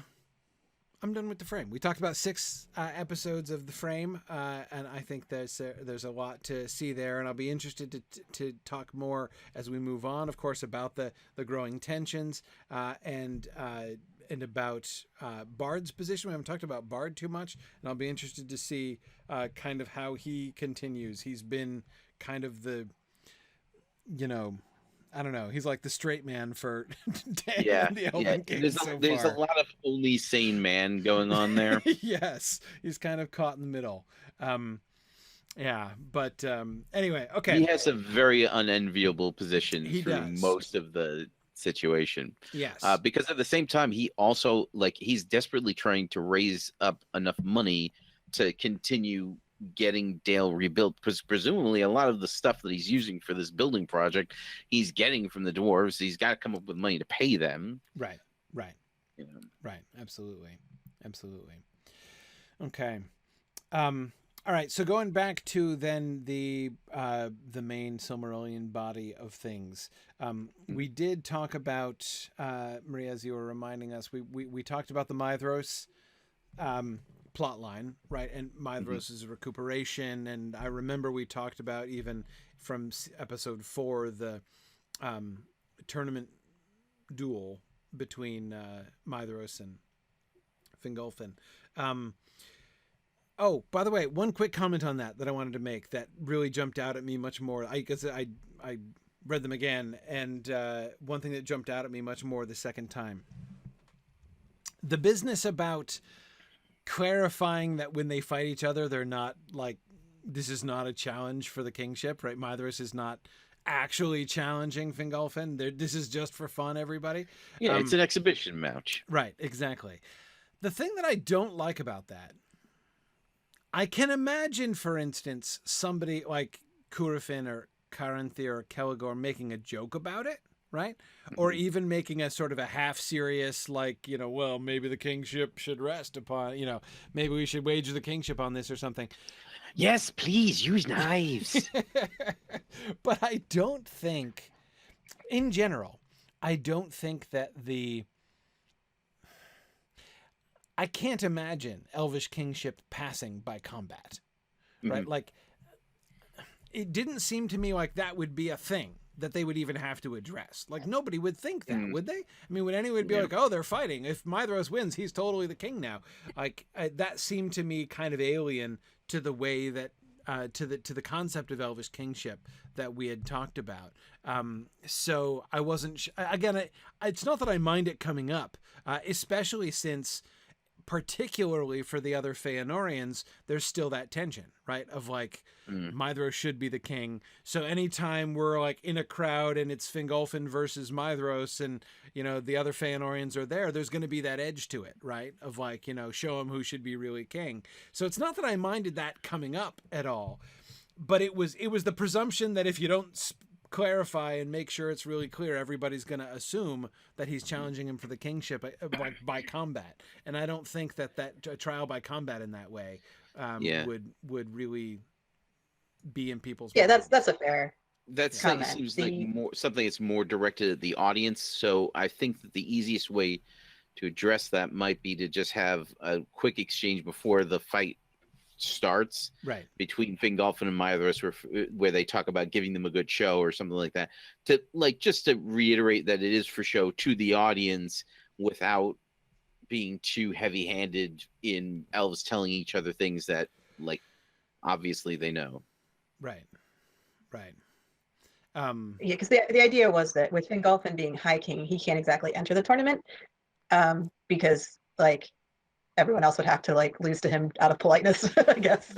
I'm done with the frame. We talked about 6 episodes of the frame, and I think there's a lot to see there, and I'll be interested to talk more as we move on, of course, about the growing tensions and about Bard's position. We haven't talked about Bard too much, and I'll be interested to see kind of how he continues. He's been kind of the, I don't know. He's like the straight man for yeah, the Elven King there's a lot of only sane man going on there. Yes, he's kind of caught in the middle. Yeah, but anyway, okay. He has a very unenviable position through does. Most of the situation. Yes. Because at the same time, he also, he's desperately trying to raise up enough money to continue getting Dale rebuilt, because presumably a lot of the stuff that he's using for this building project he's getting from the dwarves. He's got to come up with money to pay them. Right. Right. Absolutely. Okay. All right, so going back to then the main Silmarillion body of things, we did talk about, Maria, as you were reminding us, we talked about the Maedhros plot line, right? And Maedhros' recuperation, and I remember we talked about, even from episode 4, the tournament duel between Maedhros and Fingolfin. Oh, by the way, one quick comment on that I wanted to make that really jumped out at me much more. Because I read them again, and one thing that jumped out at me much more the second time. The business about clarifying that when they fight each other, they're not this is not a challenge for the kingship, right? Maedhros is not actually challenging Fingolfin. This is just for fun, everybody. Yeah, it's an exhibition match. Right, exactly. The thing that I don't like about that, I can imagine, for instance, somebody like Curufin or Caranthir or Celegor making a joke about it, right? Or even making a sort of a half-serious, well, maybe the kingship should rest upon, maybe we should wager the kingship on this or something. Yes, please, use knives. But I don't think, in general, I don't think that I can't imagine Elvish kingship passing by combat, right? It didn't seem to me like that would be a thing that they would even have to address. Nobody would think that, would they? I mean, would anyone be like, oh, they're fighting. If Maedhros wins, he's totally the king now. That seemed to me kind of alien to the way that, to the concept of Elvish kingship that we had talked about. So I wasn't, again, it's not that I mind it coming up, especially since, particularly for the other Feanorians, there's still that tension, right? Of Maedhros should be the king. So anytime we're in a crowd and it's Fingolfin versus Maedhros, and the other Feanorians are there, there's going to be that edge to it, right? Of show them who should be really king. So it's not that I minded that coming up at all, but it was the presumption that if you don't clarify and make sure it's really clear, everybody's going to assume that he's challenging him for the kingship by combat. And I don't think that a trial by combat in that way would really be in people's minds. That's a fair comment. Seems like something that's more directed at the audience. So I think that the easiest way to address that might be to just have a quick exchange before the fight starts, right, between Fingolfin and Maedhros, where they talk about giving them a good show or something like that, to just to reiterate that it is for show to the audience without being too heavy-handed in elves telling each other things that obviously they know. Right. Yeah, because the idea was that with Fingolfin being High King, he can't exactly enter the tournament, because like everyone else would have to like lose to him out of politeness, I guess.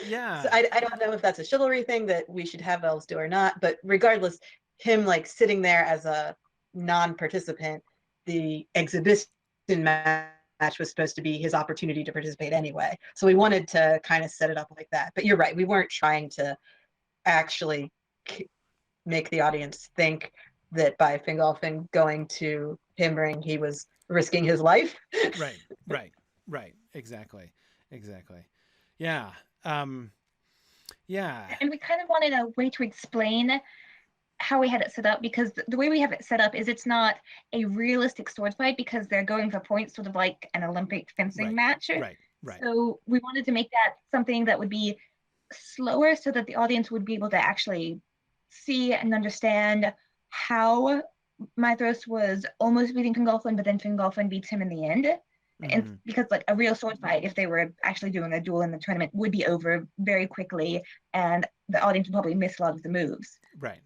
Yeah. So I don't know if that's a chivalry thing that we should have elves do or not, but regardless, him like sitting there as a non-participant, the exhibition match was supposed to be his opportunity to participate anyway. So we wanted to kind of set it up like that. But you're right, we weren't trying to actually make the audience think that by Fingolfin going to Himring, he was risking his life. Right. Exactly. Yeah. Yeah. And we kind of wanted a way to explain how we had it set up, because the way we have it set up is it's not a realistic sword fight because they're going for points, sort of like an Olympic fencing match. Right. So we wanted to make that something that would be slower so that the audience would be able to actually see and understand how Maedhros was almost beating Fingolfin, but then Fingolfin beats him in the end. And because like a real sword fight, if they were actually doing a duel in the tournament, would be over very quickly, and the audience would probably miss a lot of the moves. Right.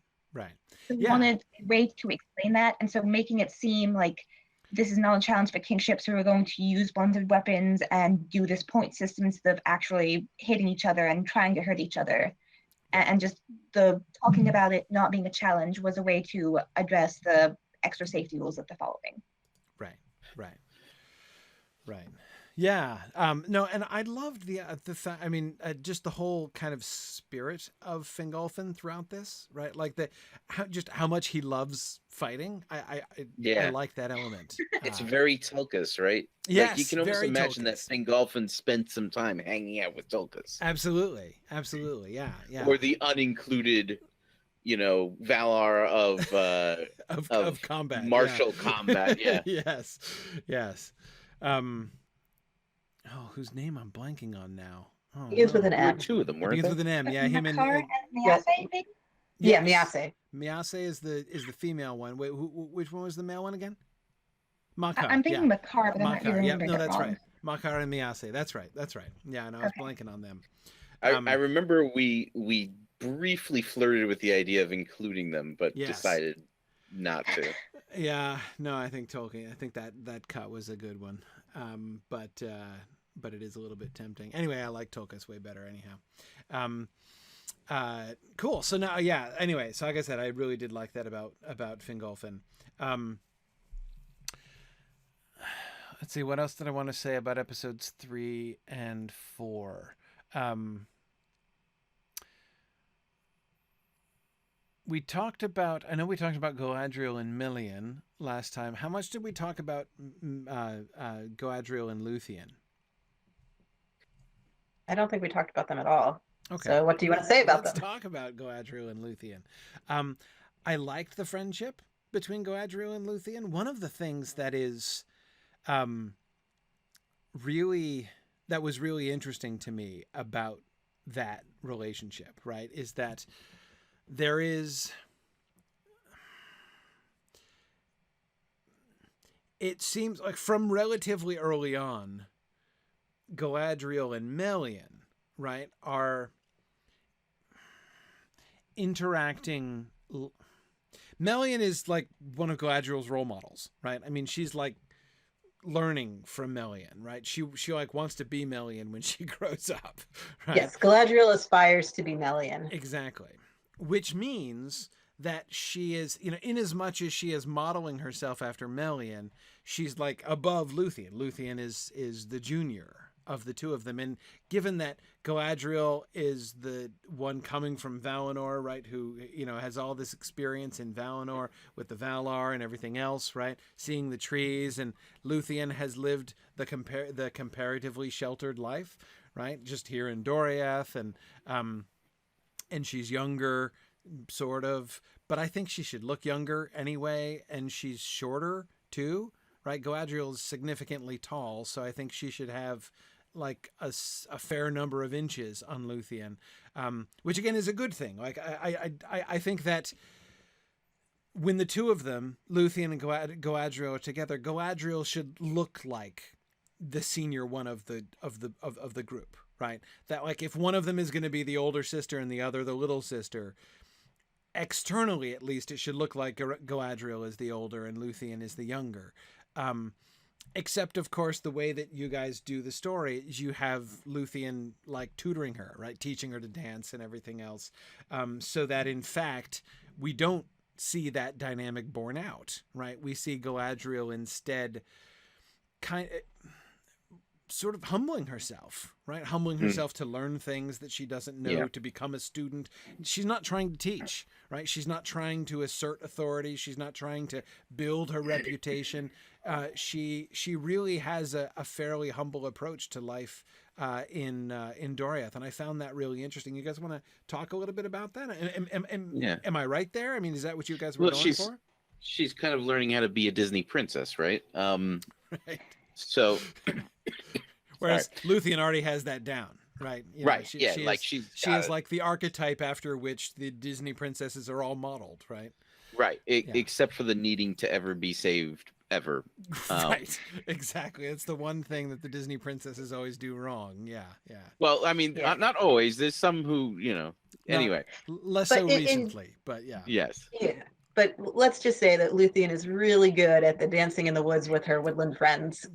So we wanted a way to explain that, and so making it seem like this is not a challenge for kingships who are going to use blunted weapons and do this point system instead of actually hitting each other and trying to hurt each other. And just the talking about it not being a challenge was a way to address the extra safety rules that they're following. Right. Yeah. No, and I loved just the whole kind of spirit of Fingolfin throughout this, right? Like how much he loves fighting. I like that element. It's very Tulkas, right? Yes, like you can almost imagine Tulkas. that Fingolfin spent some time hanging out with Tulkas. Absolutely. Yeah. Or the unincluded, Valar of combat, martial combat. Yeah. Yes. Whose name I'm blanking on now? Oh, he is with an M. Two of them, weren't Begins with an M. Yeah, him and Miase, maybe? Yeah, Miase. Miase is the female one. Wait, which one was the male one again? Makar. I'm thinking Makar, but I'm not really remembering. No, that's right. Makar and Miase. That's right. Yeah, no, I was blanking on them. I remember we briefly flirted with the idea of including them, but decided not to. Yeah, no, I think Tolkien. I think that cut was a good one. But it is a little bit tempting. Anyway, I like Tolkien way better anyhow. Cool. So now, anyway, so like I said, I really did like that about Fingolfin. Let's see, what else did I want to say about episodes 3 and 4? We talked about Galadriel and Milian last time. How much did we talk about Galadriel and Luthien? I don't think we talked about them at all. Okay. So what do you want to say about them? Let's talk about Galadriel and Luthien. I liked the friendship between Galadriel and Luthien. One of the things that is really interesting to me about that relationship, right, is that there is, it seems like from relatively early on, Galadriel and Melian, right, are interacting. Melian is like one of Galadriel's role models, right? I mean, she's like learning from Melian, right? She like wants to be Melian when she grows up, right? Yes, Galadriel aspires to be Melian. Exactly. Which means that she is, in as much as she is modeling herself after Melian, she's like above Luthien. Luthien is the junior of the two of them. And given that Galadriel is the one coming from Valinor, right, who, has all this experience in Valinor with the Valar and everything else, right, seeing the trees, and Luthien has lived the comparatively sheltered life, right, just here in Doriath, and she's younger, sort of, but I think she should look younger anyway, and she's shorter too, right? Galadriel is significantly tall, so I think she should have like a fair number of inches on Luthien, which again is a good thing. Like I think that when the two of them, Luthien and Galadriel, are together, Galadriel should look like the senior one of the group. Right, that like if one of them is going to be the older sister and the other the little sister, externally at least, it should look like Galadriel is the older and Luthien is the younger. Except, of course, the way that you guys do the story is you have Luthien like tutoring her, right? Teaching her to dance and everything else. So that, in fact, we don't see that dynamic borne out, right? We see Galadriel instead sort of humbling herself, right? Humbling herself to learn things that she doesn't know, to become a student. She's not trying to teach, right? She's not trying to assert authority. She's not trying to build her reputation. She really has a fairly humble approach to life in Doriath, and I found that really interesting. You guys want to talk a little bit about that? Am I right there? I mean, is that what you guys were going for? She's kind of learning how to be a Disney princess, right? Right. So, whereas Luthien already has that down, right? Right. She is like the archetype after which the Disney princesses are all modeled, right? Right. Except for the needing to ever be saved ever. Right. Exactly. It's the one thing that the Disney princesses always do wrong. Yeah. Yeah. Well, I mean, not always. There's some who, anyway. Less so recently, but yeah. Yes. Yeah. But let's just say that Luthien is really good at the dancing in the woods with her woodland friends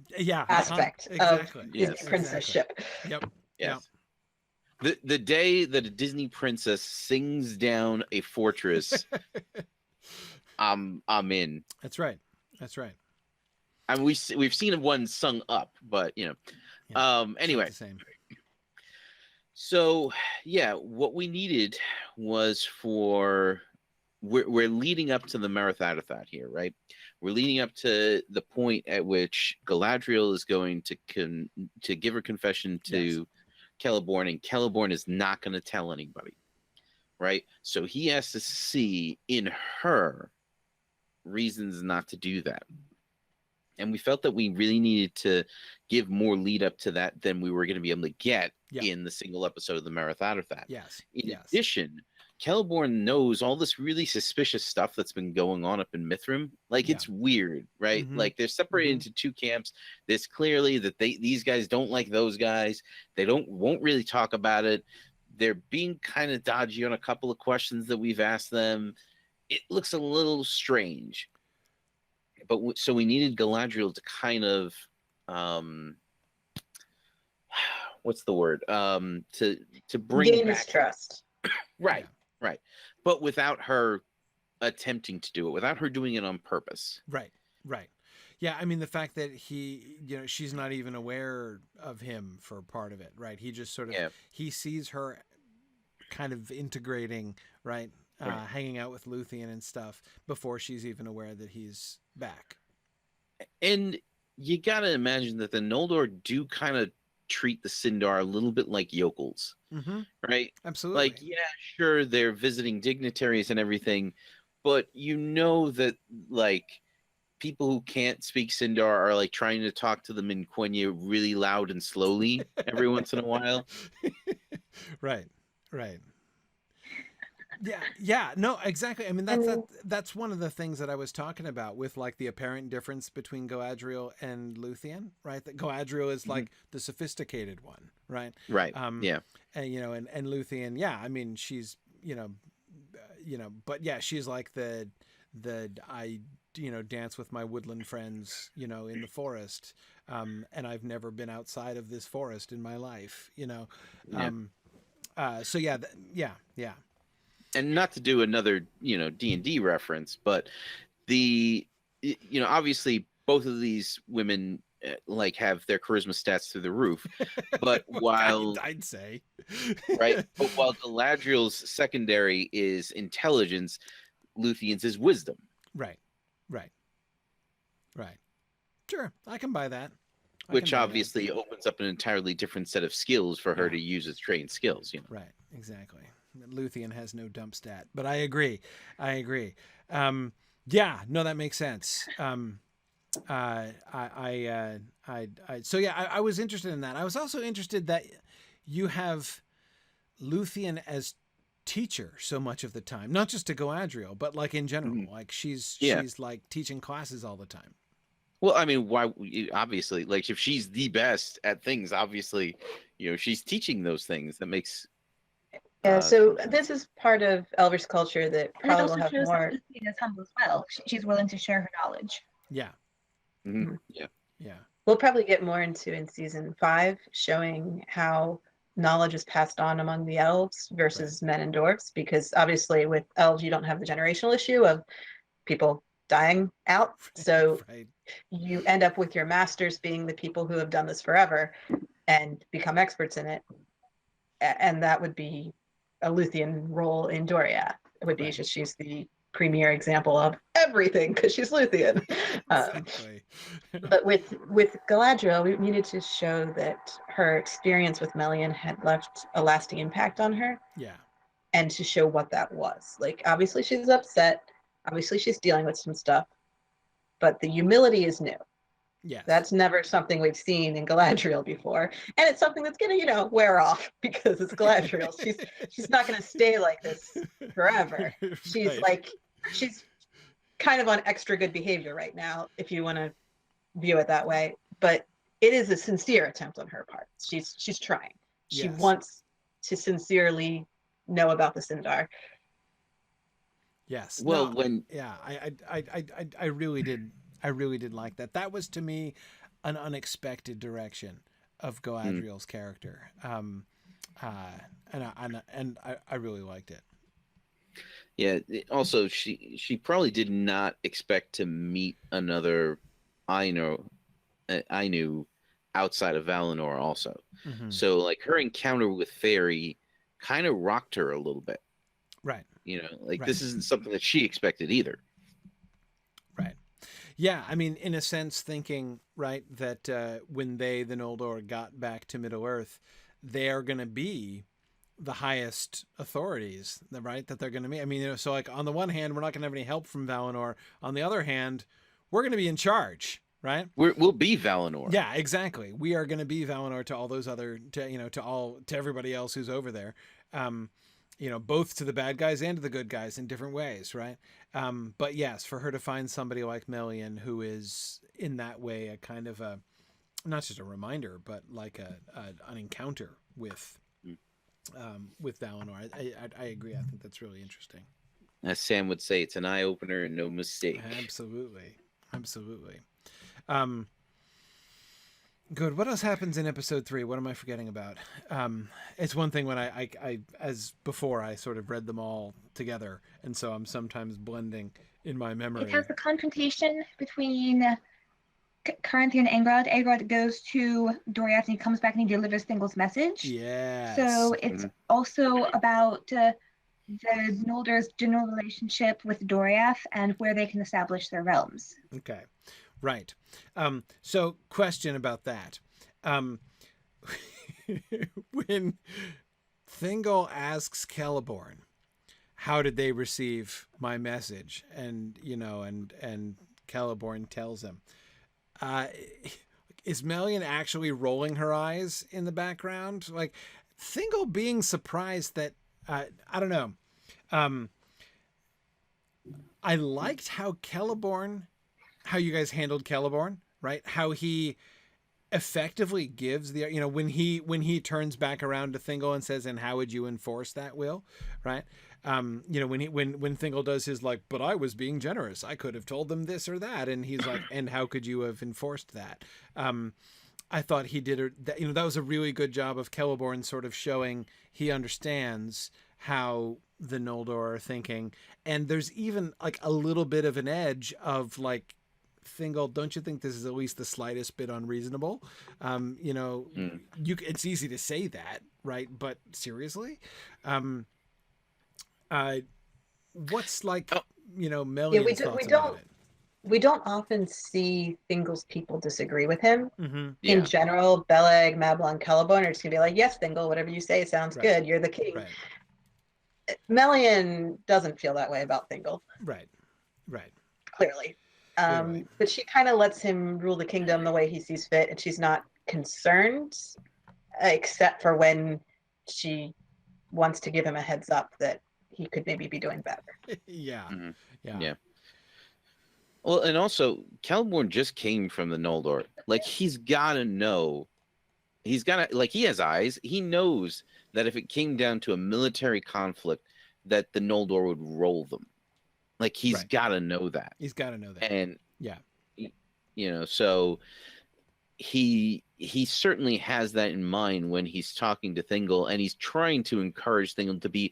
aspect of his princesship. Yep. Yes. Yep. The day that a Disney princess sings down a fortress, I'm in. That's right. That's right. I mean, we've seen one sung up, but anyway. The same. So what we needed was we're leading up to the Mereth Aderthad here, right? We're leading up to the point at which Galadriel is going to give her confession to Celeborn, and Celeborn is not going to tell anybody, right? So he has to see in her reasons not to do that. And we felt that we really needed to give more lead up to that than we were going to be able to get in the single episode of the Mereth Aderthad. Yes. In addition, Celeborn knows all this really suspicious stuff that's been going on up in Mithrim. Like, it's weird, right? Mm-hmm. Like, they're separated into two camps. There's clearly that these guys don't like those guys. They won't really talk about it. They're being kind of dodgy on a couple of questions that we've asked them. It looks a little strange. But so we needed Galadriel to kind of, what's the word? To bring gain his trust. Right. Right. But without her attempting to do it, without her doing it on purpose. Right. Right. Yeah. I mean, the fact that she's not even aware of him for part of it. Right. He just sort of, he sees her kind of integrating, right. Hanging out with Luthien and stuff before she's even aware that he's back. And you got to imagine that the Noldor do kind of treat the Sindar a little bit like yokels, right? Absolutely. Like, sure, they're visiting dignitaries and everything, but that like people who can't speak Sindar are like trying to talk to them in Quenya really loud and slowly every once in a while. Right. Yeah, no, exactly. I mean, that's one of the things that I was talking about with like the apparent difference between Galadriel and Luthien, right? That Galadriel is like the sophisticated one, right? Right. And and Luthien, I mean, she's but she's like the I dance with my woodland friends, in the forest, and I've never been outside of this forest in my life, So yeah. And not to do another, D&D reference, but obviously both of these women like have their charisma stats through the roof, but while I'd say, right, but while Galadriel's secondary is intelligence, Luthien's is wisdom. Right. Sure, I can buy that. Which obviously opens up an entirely different set of skills for her to use as trained skills. Right, exactly. Luthien has no dump stat, but I agree. No, that makes sense. I was interested in that. I was also interested that you have Luthien as teacher so much of the time, not just to Galadriel, but like in general, like she's like teaching classes all the time. Well, I mean, why? Obviously, like if she's the best at things, obviously, she's teaching those things. That makes Yeah, so this is part of Elvish culture that probably will have more. Luthien is humble as well. She's willing to share her knowledge. Yeah. Mm-hmm. Yeah. Yeah. We'll probably get more into in season 5, showing how knowledge is passed on among the elves versus men and dwarves, because obviously with elves you don't have the generational issue of people dying out. So you end up with your masters being the people who have done this forever and become experts in it. And that would be a Luthien role in Doriath. It would be just she's the premier example of everything because she's Luthien. Exactly. But with Galadriel, we needed to show that her experience with Melian had left a lasting impact on her. Yeah. And to show what that was. Like, obviously she's upset. Obviously she's dealing with some stuff. But the humility is new. Yes. That's never something we've seen in Galadriel before. And it's something that's going to, wear off because it's Galadriel. She's not going to stay like this forever. She's she's kind of on extra good behavior right now, if you want to view it that way. But it is a sincere attempt on her part. She's trying. She wants to sincerely know about the Sindar. Yes. Well, I really did like that. That was to me an unexpected direction of Galadriel's character, and I really liked it. Yeah. Also, she probably did not expect to meet another Ainu outside of Valinor. Also, so like her encounter with Fairy kind of rocked her a little bit. Right. This isn't something that she expected either. Right. Yeah, I mean, in a sense, thinking, right, that when the Noldor, got back to Middle-earth, they're going to be the highest authorities, right, that they're going to meet. I mean, so, like, on the one hand, we're not going to have any help from Valinor. On the other hand, we're going to be in charge, right? We'll be Valinor. Yeah, exactly. We are going to be Valinor to all those other, to everybody else who's over there. Both to the bad guys and to the good guys in different ways, right? But yes, for her to find somebody like Melian who is in that way a kind of a, not just a reminder, but like an encounter with Valinor. I agree. I think that's really interesting. As Sam would say, it's an eye opener and no mistake. Absolutely. Good. What else happens in episode 3? What am I forgetting about? It's one thing when I as before, I sort of read them all together, and so I'm sometimes blending in my memory. It has the confrontation between Caranthir and Angrod. Angrod goes to Doriath and he comes back and he delivers Thingol's message. Yeah. So it's also about the Noldor's general relationship with Doriath and where they can establish their realms. Okay. Right. So question about that. When Thingol asks Celeborn, how did they receive my message? And, and Celeborn tells him, is Melian actually rolling her eyes in the background? Like, Thingol being surprised that, I don't know. I liked how you guys handled Celeborn, right? How he effectively gives the, when he turns back around to Thingol and says, and how would you enforce that will, right? When Thingol does his like, but I was being generous, I could have told them this or that, and he's like, and how could you have enforced that? I thought he did that. That was a really good job of Celeborn sort of showing he understands how the Noldor are thinking, and there's even like a little bit of an edge of like, Thingol, don't you think this is at least the slightest bit unreasonable? It's easy to say that, right? But seriously, what's like, Melian's thoughts about it? We don't often see Thingol's people disagree with him. Yeah. In general, Beleg, Mablon, Celeborn are just gonna be like, yes, Thingol, whatever you say sounds good. You're the king. Right. Melian doesn't feel that way about Thingol. Right. Clearly. But she kind of lets him rule the kingdom the way he sees fit, and she's not concerned, except for when she wants to give him a heads up that he could maybe be doing better. Yeah. Well, and also, Celeborn just came from the Noldor. Like, he's got to know He's got like, he has eyes. He knows that if it came down to a military conflict, that the Noldor would roll them. Like, he's got to know that. He's got to know that. And yeah, you know, so he certainly has that in mind when he's talking to Thingol, and he's trying to encourage Thingol to be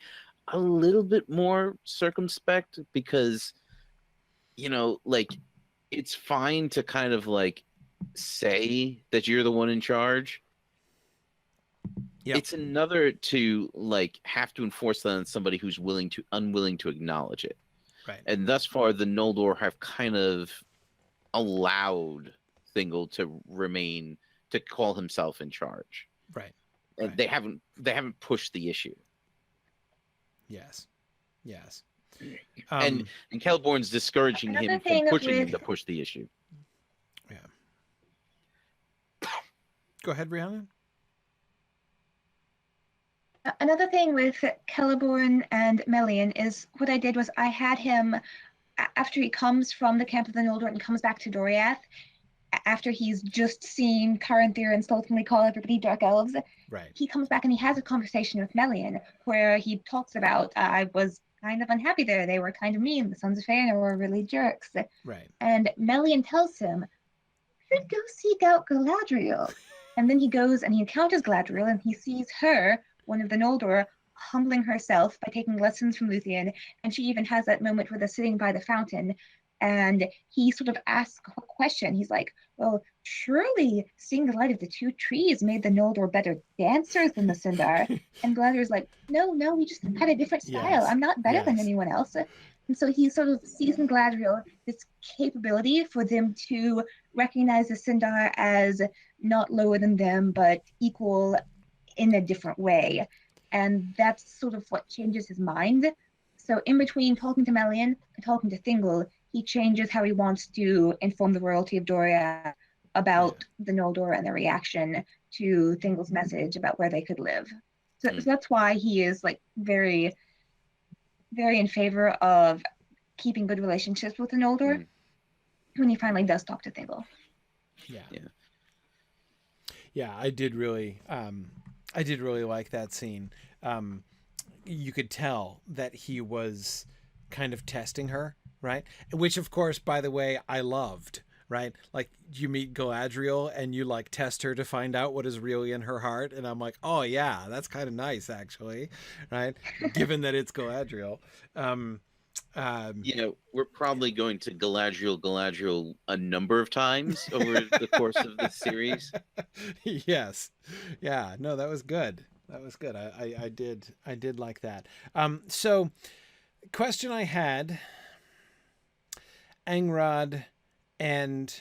a little bit more circumspect, because, you know, like, it's fine to kind of like say that you're the one in charge. Yep. It's another to like have to enforce that on somebody who's unwilling to acknowledge it. Right. And thus far, the Noldor have kind of allowed Thingol to call himself in charge. Right. And they haven't pushed the issue. Yes. Yes. And Celeborn's discouraging him from pushing him to push the issue. Yeah. Go ahead, Rhiannon. Another thing with Celeborn and Melian is what I did was I had him, after he comes from the camp of the Noldor and comes back to Doriath, after he's just seen Caranthir insultingly call everybody dark elves, right. He comes back and he has a conversation with Melian where he talks about, I was kind of unhappy there. They were kind of mean. The Sons of Fëanor were really jerks. Right. And Melian tells him, you should go seek out Galadriel. And then he goes and he encounters Galadriel and he sees her, one of the Noldor, humbling herself by taking lessons from Luthien. And she even has that moment where they're sitting by the fountain and he sort of asks a question. He's like, well, surely seeing the light of the two trees made the Noldor better dancers than the Sindar. And Galadriel's like, no, we just had a different style. Yes. I'm not better than anyone else. And so he sort of sees in Galadriel this capability for them to recognize the Sindar as not lower than them, but equal in a different way. And that's sort of what changes his mind. So in between talking to Melian and talking to Thingol, he changes how he wants to inform the royalty of Doria about the Noldor and their reaction to Thingol's message about where they could live. So that's why he is like very, very in favor of keeping good relationships with the Noldor when he finally does talk to Thingol. Yeah, I did really like that scene. You could tell that he was kind of testing her, right? Which, of course, by the way, I loved, right? Like, you meet Galadriel and you like test her to find out what is really in her heart, and I'm like, oh yeah, that's kind of nice, actually, right? Given that it's Galadriel. You know, we're probably going to Galadriel a number of times over the course of this series. Yes. Yeah, no, that was good. That was good. I did like that. So question I had, Angrod and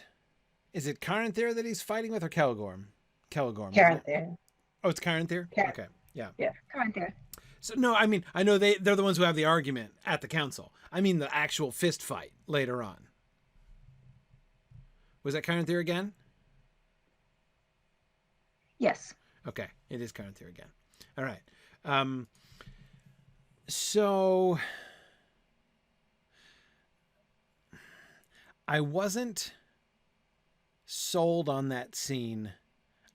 is it Caranthir that he's fighting with or Caligorm? Caranthir. Oh, it's Caranthir? Okay. Yeah. Yeah. Caranthir. So no, I mean, I know they're the ones who have the argument at the council. I mean the actual fist fight later on. Was that Caranthir again? Yes. Okay, it is Caranthir again. All right. So I wasn't sold on that scene.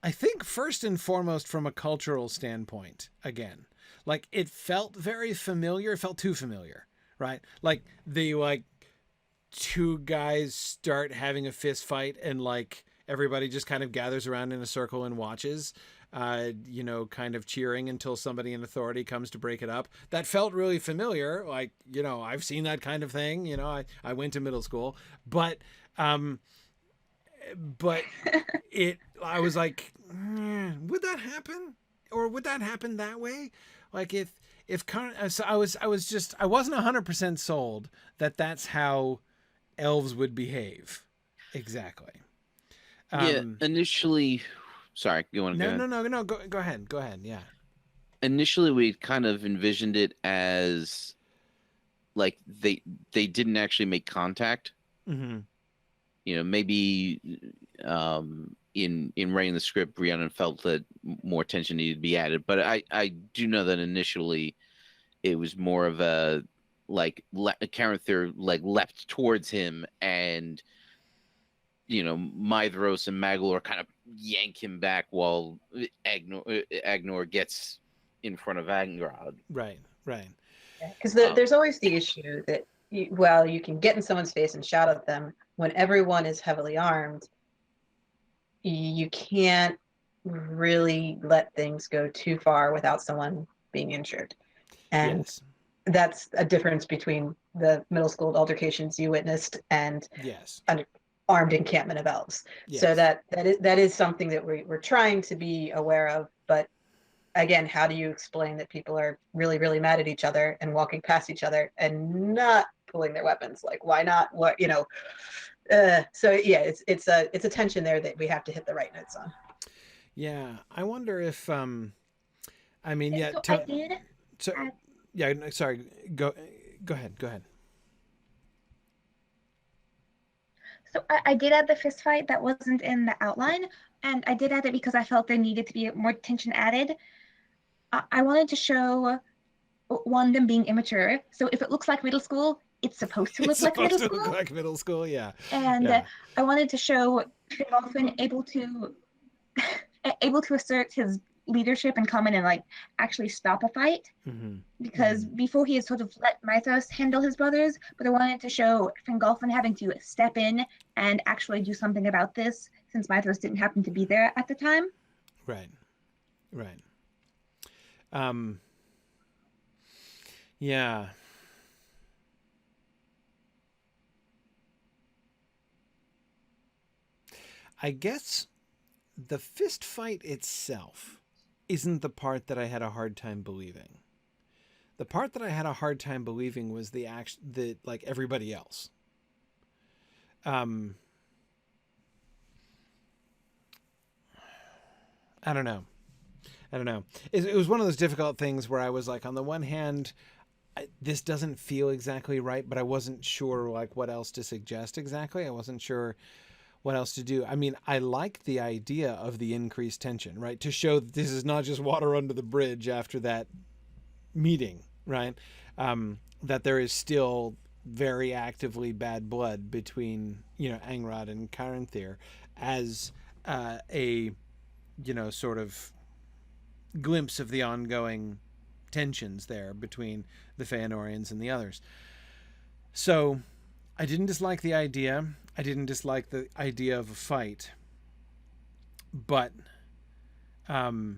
I think first and foremost from a cultural standpoint, again. Like, it felt very familiar. It felt too familiar, right? Like, the, two guys start having a fist fight and, everybody just kind of gathers around in a circle and watches, kind of cheering until somebody in authority comes to break it up. That felt really familiar. I've seen that kind of thing. I went to middle school. But I was like, would that happen? Or would that happen that way? So I wasn't 100% sold that that's how elves would behave. Exactly. Initially, sorry, you want to go ahead? No, go ahead. Yeah. Initially, we kind of envisioned it as they didn't actually make contact. Mm-hmm. Maybe in writing the script, Rhiannon felt that more attention needed to be added. But I do know that initially it was more of a Caranthir leapt towards him and Mithros and Maglor kind of yank him back while Agnor gets in front of Angrod. Right. Because there's always the issue that you can get in someone's face and shout at them when everyone is heavily armed. You can't really let things go too far without someone being injured. And that's a difference between the middle school altercations you witnessed and an armed encampment of elves. So that is something that we're trying to be aware of. But again, how do you explain that people are really, really mad at each other and walking past each other and not pulling their weapons? Like, why not? So yeah, it's a tension there that we have to hit the right notes on. Yeah, I wonder if I did. Sorry. Go ahead. So I did add the fist fight that wasn't in the outline, and I did add it because I felt there needed to be more tension added. I wanted to show them being immature. So if it looks like middle school, it's supposed to look like middle school. Look like middle school, yeah. And I wanted to show Fingolfin able to assert his leadership and come in and actually stop a fight. Because before he had sort of let Mithros handle his brothers, but I wanted to show Fingolfin having to step in and actually do something about this, since Mithros didn't happen to be there at the time. Right. Yeah. I guess the fist fight itself isn't the part that I had a hard time believing. The part that I had a hard time believing was the everybody else. I don't know. It was one of those difficult things where I was like, on the one hand, this doesn't feel exactly right, but I wasn't sure what else to suggest exactly. I wasn't sure what else to do. I mean, I like the idea of the increased tension, right? To show that this is not just water under the bridge after that meeting, right? That there is still very actively bad blood between, Angrod and Caranthir as a sort of glimpse of the ongoing tensions there between the Feanorians and the others. So I didn't dislike the idea. I didn't dislike the idea of a fight, but the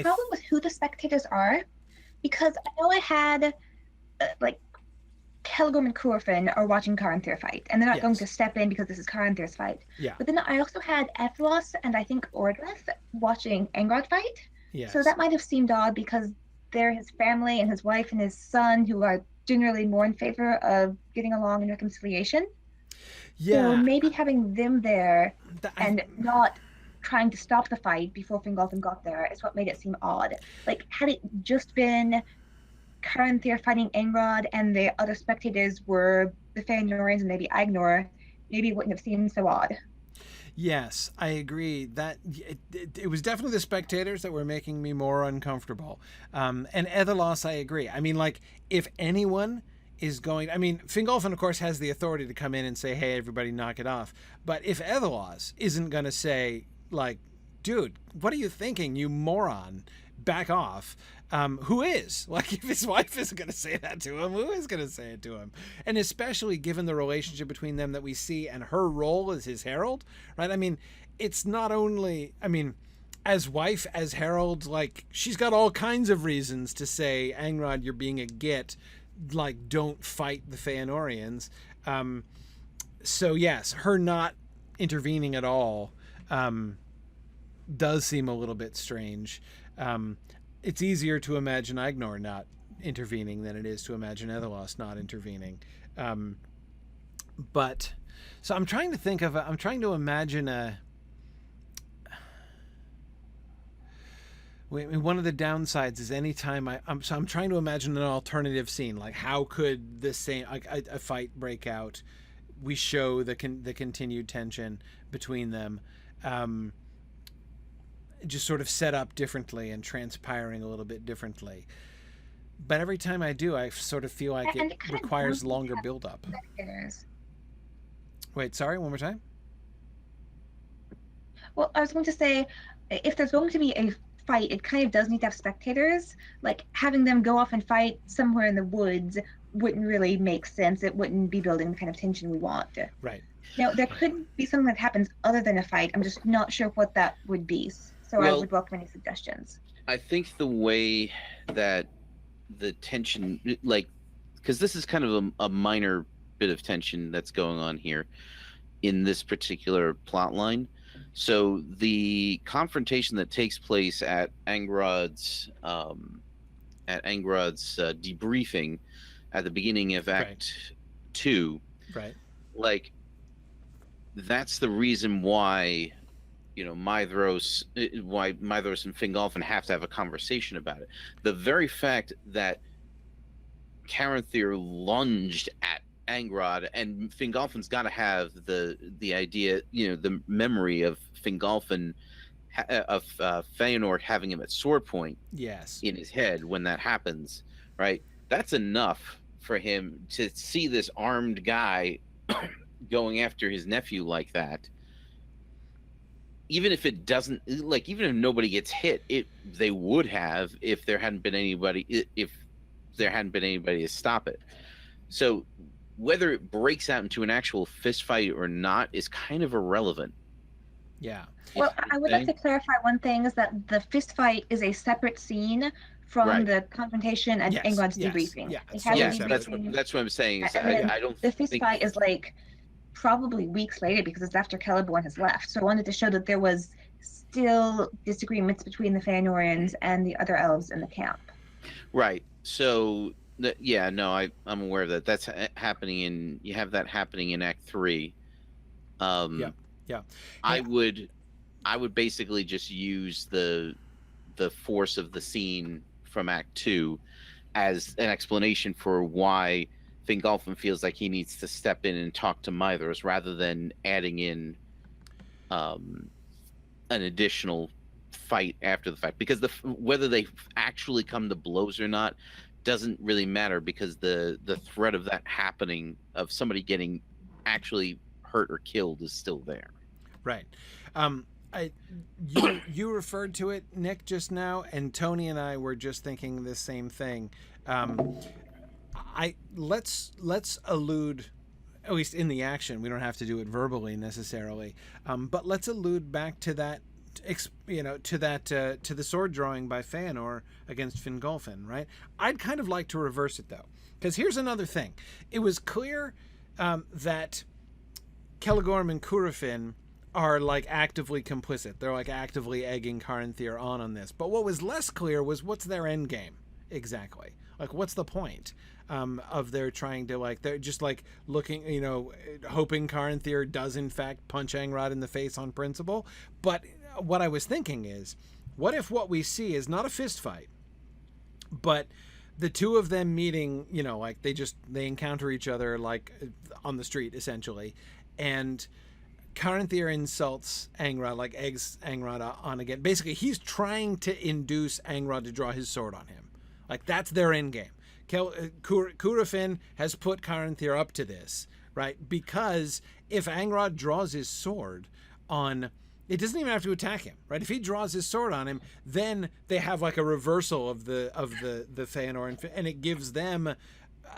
problem with who the spectators are, because I know I had Helgrim and Corfin are watching Caranthir fight, and they're not going to step in because this is Caranthir's fight. Yeah. But then I also had Ethlos and I think Ordreth watching Angrod fight. Yes. So that might have seemed odd because they're his family and his wife and his son, who are generally more in favor of getting along and reconciliation. Yeah. So maybe having them there and not trying to stop the fight before Fingolfin got there is what made it seem odd. Had it just been Caranthir fighting Angrod and the other spectators were the Feanorians and maybe Agnor, maybe it wouldn't have seemed so odd. Yes, I agree that it was definitely the spectators that were making me more uncomfortable. And Ethelos, I agree. I mean, if anyone is going, Fingolfin, of course, has the authority to come in and say, hey, everybody knock it off. But if Ethelos isn't going to say, dude, what are you thinking, you moron? Back off. Who is? If his wife isn't going to say that to him, who is going to say it to him? And especially given the relationship between them that we see and her role as his herald, right? It's not only, as wife, as herald, she's got all kinds of reasons to say, Angrod, you're being a git, don't fight the Feanorians. So yes, her not intervening at all does seem a little bit strange. It's easier to imagine Agnor not intervening than it is to imagine Ethelos not intervening. But so I'm trying to imagine one of the downsides is anytime I'm trying to imagine an alternative scene, how could the same a fight break out? We show the continued tension between them. just sort of set up differently and transpiring a little bit differently. But every time I do, I sort of feel like it requires longer build-up. Wait, sorry, one more time? Well, I was going to say, if there's going to be a fight, it kind of does need to have spectators. Like, having them go off and fight somewhere in the woods wouldn't really make sense. It wouldn't be building the kind of tension we want. Right. Now, there could be something that happens other than a fight. I'm just not sure what that would be. So I would welcome any suggestions. I think the way that the tension, like, because this is kind of a minor bit of tension that's going on here in this particular plot line. So the confrontation that takes place at Angrod's debriefing at the beginning of Act 2, right? Like, that's the reason why, you know, Maedhros and Fingolfin have to have a conversation about it. The very fact that Caranthir lunged at Angrod, and Fingolfin's got to have the idea, you know, the memory of Fingolfin, of Feanor having him at sword point, in his head when that happens, right? That's enough for him to see this armed guy going after his nephew like that. Even if it doesn't, like, even if nobody gets hit, they would have if there hadn't been anybody to stop it. So whether it breaks out into an actual fist fight or not is kind of irrelevant. Yeah. Well, I would like to clarify one thing, is that the fist fight is a separate scene from the confrontation and Angrod's debriefing. That's what I'm saying. I don't. The fist fight is like probably weeks later, because it's after Celeborn has left. So I wanted to show that there was still disagreements between the Feanorians and the other elves in the camp. Right. So I'm aware of that. That's happening you have that happening in Act 3. I would basically just use the force of the scene from Act 2 as an explanation for why Fingolfin feels like he needs to step in and talk to Maedhros, rather than adding in an additional fight after the fact. Because whether they actually come to blows or not doesn't really matter, because the threat of that happening, of somebody getting actually hurt or killed, is still there. Right. You referred to it, Nick, just now, and Tony and I were just thinking the same thing. Let's allude, at least in the action, we don't have to do it verbally necessarily, but let's allude back to that, to the sword drawing by Feanor against Fingolfin, right? I'd kind of like to reverse it, though, because here's another thing. It was clear that Celegorm and Curufin are like actively complicit. They're like actively egging Caranthir on this. But what was less clear was, what's their end game exactly? Like, what's the point of their trying to, like, they're just like looking, hoping Caranthir does in fact punch Angrod in the face on principle. But what I was thinking is, what if what we see is not a fist fight, but the two of them meeting, like they encounter each other like on the street essentially, and Caranthir insults Angrod, like eggs Angrod on again. Basically, he's trying to induce Angrod to draw his sword on him. Like, that's their end game. Curufin has put Caranthir up to this, right? Because if Angrod draws his sword on, it doesn't even have to attack him, right? If he draws his sword on him, then they have like a reversal of the Feanor, and it gives them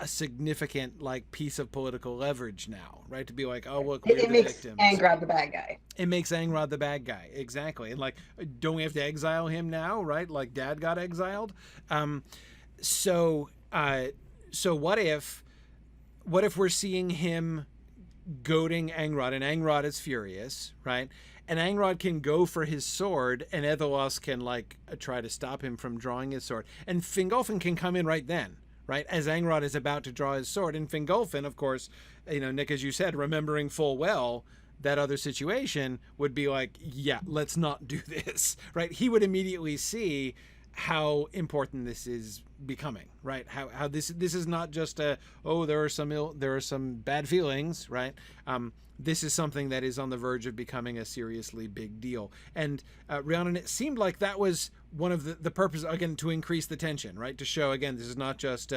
a significant like piece of political leverage now, right? To be like, oh look, we're the victims. It makes Angrod the bad guy. It makes Angrod the bad guy, exactly. And like, don't we have to exile him now, right? Like Dad got exiled. So what if we're seeing him goading Angrod, and Angrod is furious, right? And Angrod can go for his sword, and Ethelos can like try to stop him from drawing his sword, and Fingolfin can come in right then, right, as Angrod is about to draw his sword. And Fingolfin, of course, Nick, as you said, remembering full well that other situation, would be like, yeah, let's not do this, right? He would immediately see how important this is becoming, right? How this is not just there are some bad feelings, right? This is something that is on the verge of becoming a seriously big deal. And Rhiannon, it seemed like that was one of the purpose, again, to increase the tension, right? To show, again, this is not just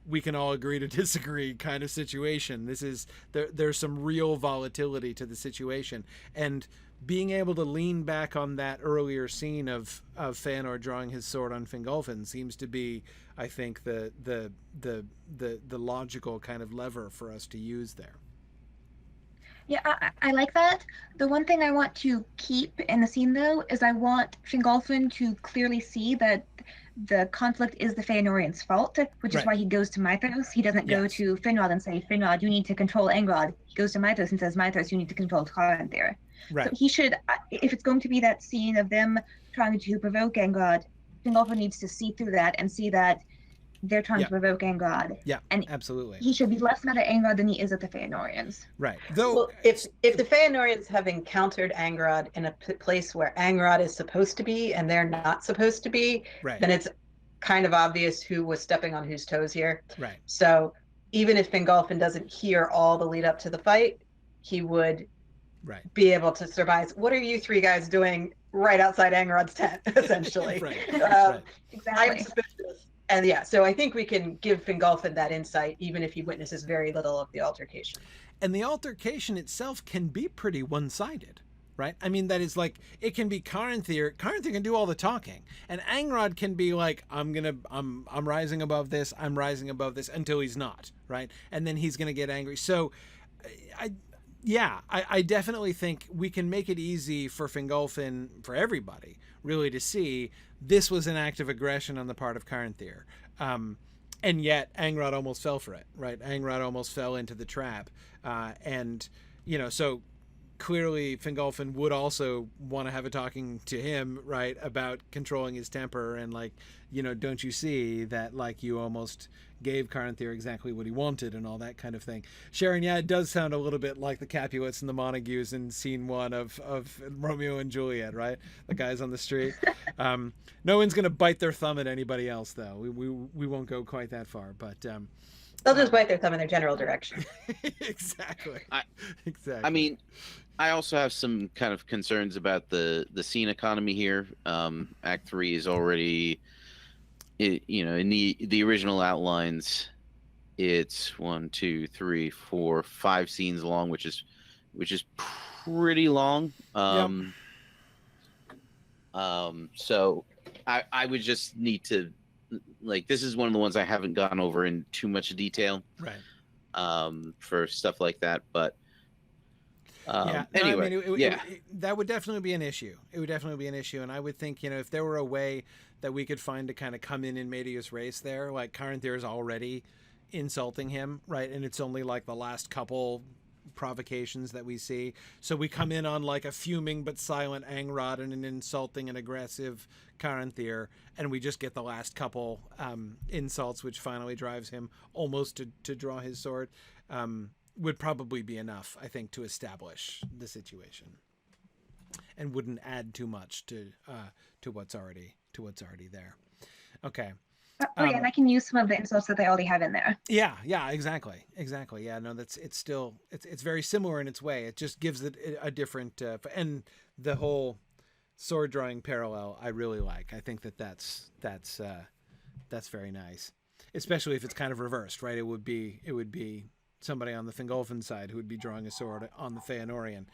we can all agree to disagree kind of situation. This is there's some real volatility to the situation, and being able to lean back on that earlier scene of Feanor drawing his sword on Fingolfin seems to be, I think, the logical kind of lever for us to use there. Yeah, I like that. The one thing I want to keep in the scene, though, is I want Fingolfin to clearly see that the conflict is the Feanorians' fault, which is why he goes to Maithros. He doesn't go to Finrod and say, Finrod, you need to control Angrod. He goes to Maithros and says, Maithros, you need to control Caranthir. So he should, if it's going to be that scene of them trying to provoke Angrod, Fingolfin needs to see through that and see that they're trying to provoke Angrod. Yeah, and absolutely. He should be less mad at Angrod than he is at the Feanorians. Right. Though, well, if the Feanorians have encountered Angrod in a place where Angrod is supposed to be and they're not supposed to be, then it's kind of obvious who was stepping on whose toes here. Right. So even if Fingolfin doesn't hear all the lead up to the fight, he would be able to surmise, what are you three guys doing right outside Angrod's tent, essentially? Exactly. I'm suspicious. And so I think we can give Fingolfin that insight, even if he witnesses very little of the altercation. And the altercation itself can be pretty one-sided, right? I mean, that is like, it can be Caranthir. Caranthir can do all the talking, and Angrod can be like, I'm rising above this, I'm rising above this, until he's not, right? And then he's gonna get angry. So, I definitely think we can make it easy for Fingolfin, for everybody, really, to see this was an act of aggression on the part of Caranthir. And yet Angrod almost fell for it, right? Angrod almost fell into the trap. And, so clearly Fingolfin would also want to have a talking to him, right, about controlling his temper and, like, don't you see that, like, you almost gave Caranthir exactly what he wanted and all that kind of thing. Sharon, it does sound a little bit like the Capulets and the Montages in scene 1 of Romeo and Juliet, right? The guys on the street. No one's going to bite their thumb at anybody else, though. We won't go quite that far, but... they'll just bite their thumb in their general direction. Exactly. Exactly. I mean, I also have some kind of concerns about the scene economy here. Act 3 is already... in the original outlines, it's 1, 2, 3, 4, 5 scenes long, which is pretty long. So I would just need to, like, this is one of the ones I haven't gone over in too much detail, right? For stuff like that, but that would definitely be an issue. It would definitely be an issue, and I would think, if there were a way that we could find to kind of come in medias res there, like Caranthir is already insulting him, right? And it's only like the last couple provocations that we see. So we come in on like a fuming but silent Angrod and an insulting and aggressive Caranthir, and we just get the last couple insults, which finally drives him almost to draw his sword. Would probably be enough, I think, to establish the situation, and wouldn't add too much to what's already there. Okay. And I can use some of the insults that they already have in there. Yeah, exactly. Yeah, no, it's very similar in its way. It just gives it a different and the whole sword drawing parallel I really like. I think that's very nice, especially if it's kind of reversed, right? It would be somebody on the Fingolfin side who would be drawing a sword on the Feanorian,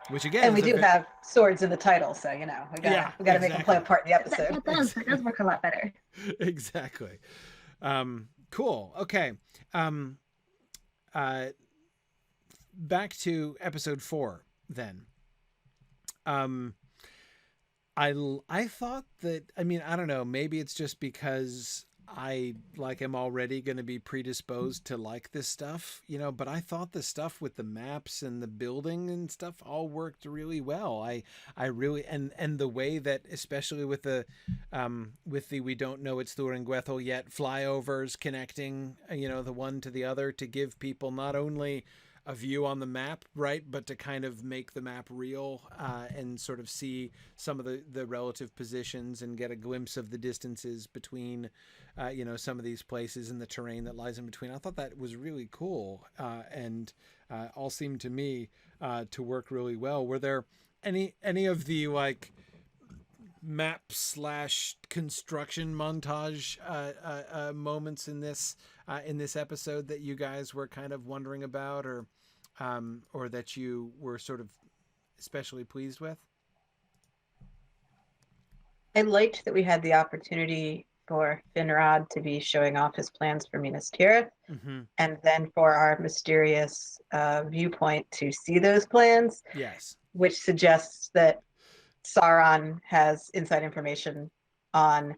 which again, and we do have swords in the title, so we gotta make them play a part in the episode. That does work a lot better. Exactly. Cool. Okay. Back to episode 4 then. I thought that, I mean, I don't know, maybe it's just because I am already going to be predisposed to like this stuff, but I thought the stuff with the maps and the building and stuff all worked really well. I really, and the way that, especially with the we don't know it's Thurin Gwethel yet flyovers connecting, the one to the other to give people not only a view on the map, right? But to kind of make the map real and sort of see some of the relative positions and get a glimpse of the distances between, some of these places and the terrain that lies in between. I thought that was really cool and all seemed to me to work really well. Were there any of the like map / construction montage moments in this episode that you guys were kind of wondering about or that you were sort of especially pleased with? I liked that we had the opportunity for Finrod to be showing off his plans for Minas Tirith, and then for our mysterious viewpoint to see those plans. Yes. Which suggests that Sauron has inside information on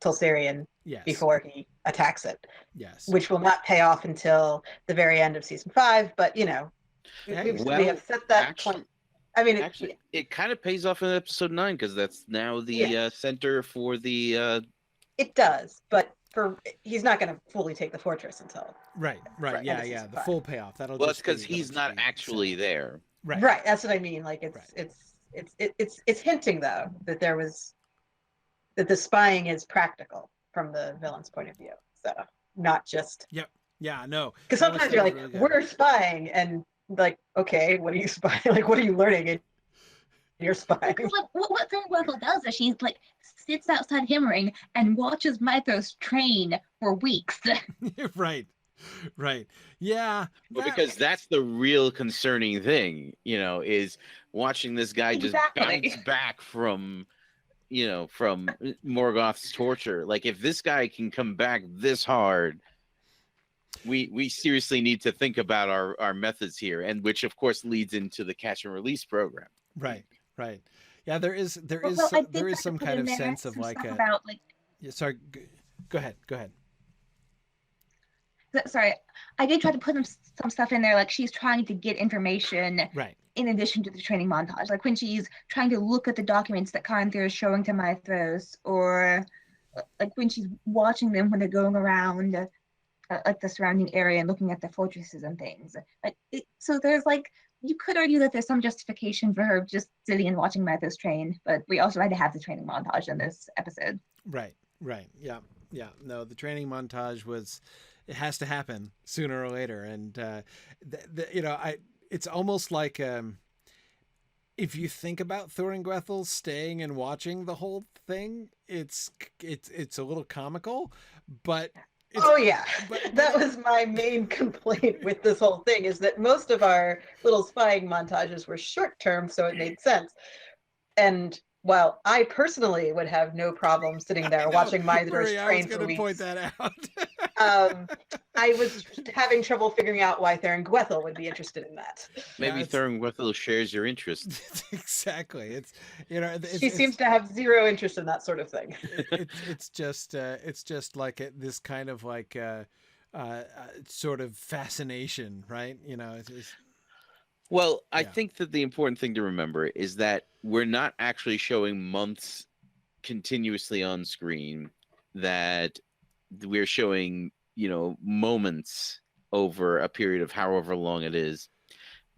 Tulsarian before he attacks it. Yes. Which will not pay off until the very end of season 5, but we have set that point. I mean, actually, it kind of pays off in episode 9 because that's now the center for the. It does, but he's not going to fully take the fortress until right. Yeah. The full payoff. That'll. Well, it's because he's not actually there. Right. That's what I mean. Like it's hinting though that that the spying is practical from the villain's point of view. So not just. Yep. Yeah. No. Because sometimes you're like, really we're spying, and like, okay, what are you spying? Like, what are you learning in your spying? Because like, what Thornwell does is she's like sits outside Himmering and watches Mythos train for weeks. Right. Yeah. Well, because that's the real concerning thing, is watching this guy just bounce back from Morgoth's torture. Like, if this guy can come back this hard, we seriously need to think about our methods here, and which of course leads into the catch and release program. Right. Yeah, there is some kind of sense of like a. About, like, yeah, sorry, go ahead. Sorry, I did try to put some stuff in there, like she's trying to get information. Right. In addition to the training montage, like when she's trying to look at the documents that Caranthir is showing to Mythos, or like when she's watching them when they're going around like the surrounding area and looking at the fortresses and things. So there's like, you could argue that there's some justification for her just sitting and watching Mythos train, but we also had to have the training montage in this episode. Right. Yeah. No, the training montage it has to happen sooner or later, and it's almost like if you think about Thuringwethel staying and watching the whole thing, it's a little comical, but. That was my main complaint with this whole thing, is that most of our little spying montages were short term, so it made sense. And while I personally would have no problem sitting there watching Mythos train for weeks, point that out. I was having trouble figuring out why Thuringwethel would be interested in that. Maybe Thuringwethel shares your interest. Exactly. She seems to have zero interest in that sort of thing. It's just like this kind of like sort of fascination, right? Well, I think that the important thing to remember is that we're not actually showing months continuously on screen, that we're showing, moments over a period of however long it is.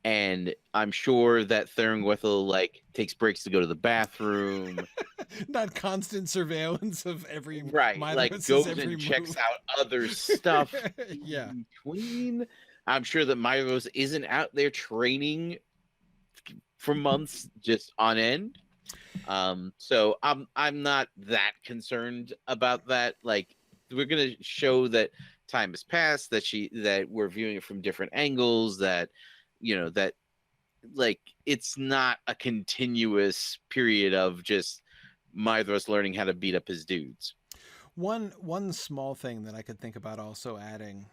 And I'm sure that Thuringwethel takes breaks to go to the bathroom. Not constant surveillance of every goes and checks out other stuff yeah. in between. I'm sure that Mythos isn't out there training for months just on end. So I'm not that concerned about that. Like, we're gonna show that time has passed, that we're viewing it from different angles, that it's not a continuous period of just Mythos learning how to beat up his dudes. One small thing that I could think about also adding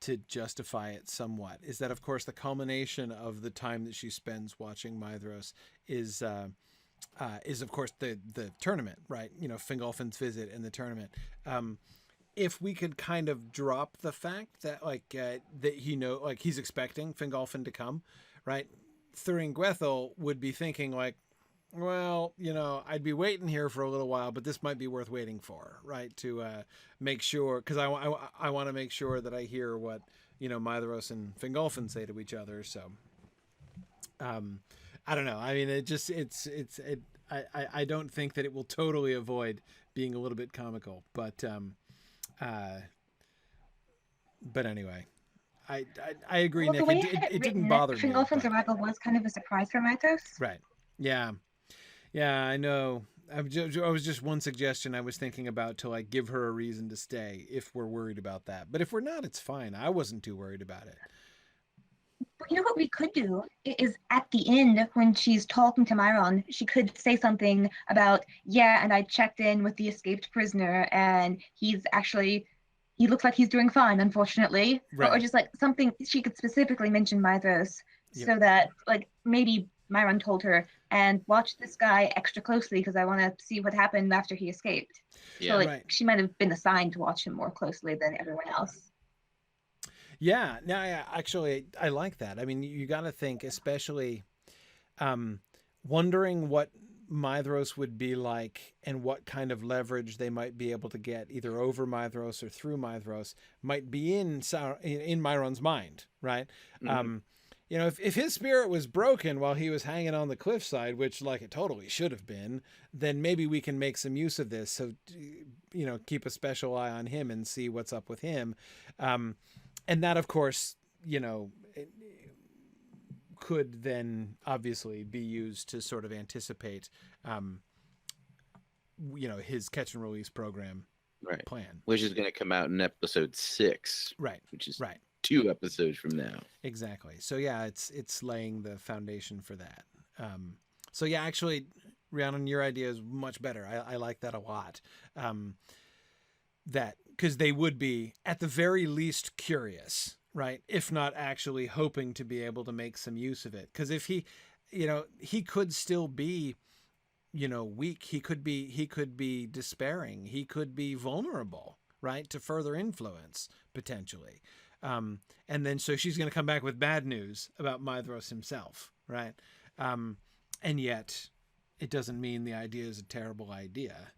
to justify it somewhat is that, of course, the culmination of the time that she spends watching Mythos is of course the tournament, right? Fingolfin's visit and the tournament. If we could kind of drop the fact that that he's expecting Fingolfin to come, right? Thuringwethel would be thinking like, well, I'd be waiting here for a little while, but this might be worth waiting for, right? To make sure, because I want to make sure that I hear what Maedhros and Fingolfin say to each other. So, I don't know. I mean, I don't think that it will totally avoid being a little bit comical, but anyway, I agree, well, Nick. It didn't bother me. Fingolfin's arrival was kind of a surprise for Maedhros. Right. Yeah. Yeah, I know. I was just one suggestion I was thinking about to like give her a reason to stay if we're worried about that. But if we're not, it's fine. I wasn't too worried about it. But you know what we could do is at the end when she's talking to Myron, she could say something about, and I checked in with the escaped prisoner and he looks like he's doing fine, unfortunately. Right. Or just like something she could specifically mention Maedhros so that like maybe Myron told her, and watch this guy extra closely because I want to see what happened after he escaped. Yeah, so she might have been assigned to watch him more closely than everyone else. Yeah, no, actually, I like that. I mean, you got to think, especially wondering what Maedhros would be like and what kind of leverage they might be able to get either over Maedhros or through Maedhros might be in Myron's mind, right? Mm-hmm. If his spirit was broken while he was hanging on the cliffside, which like it totally should have been, then maybe we can make some use of this. So, keep a special eye on him and see what's up with him. And that, of course, could then obviously be used to sort of anticipate, his catch and release program plan. Which is going to come out in episode 6. Right. Which is 2 episodes from now. Exactly. So, yeah, it's laying the foundation for that. So, yeah, actually, Rhiannon, your idea is much better. I like that a lot. Because they would be, at the very least, curious, right? If not actually hoping to be able to make some use of it. Because if he could still be, weak. He could be despairing. He could be vulnerable, right? To further influence, potentially. And then so she's going to come back with bad news about Maedhros himself, right? And yet it doesn't mean the idea is a terrible idea.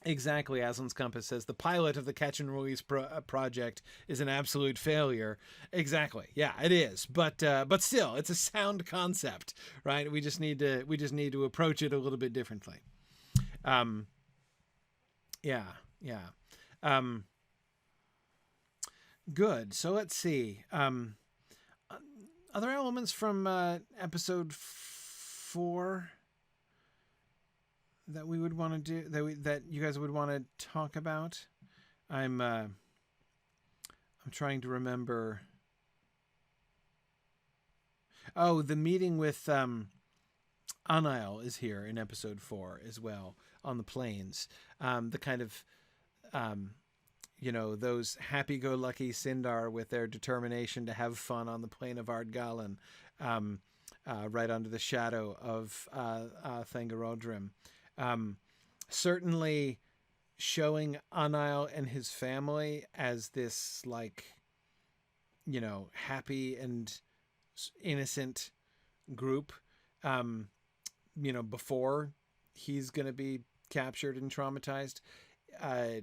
Exactly. Aslan's Compass says the pilot of the catch and release project is an absolute failure. Exactly. Yeah, it is. But still, it's a sound concept, right? We just need to approach it a little bit differently. Yeah. Good. So let's see. Other elements from episode 4 that we would want to do that you guys would want to talk about. I'm trying to remember. Oh, the meeting with Anael is here in episode 4 as well on the plains. The kind of those happy-go-lucky Sindar with their determination to have fun on the plain of Ardgalan, right under the shadow of Thangarodrim. Certainly showing Anael and his family as this happy and innocent group, before he's going to be captured and traumatized, I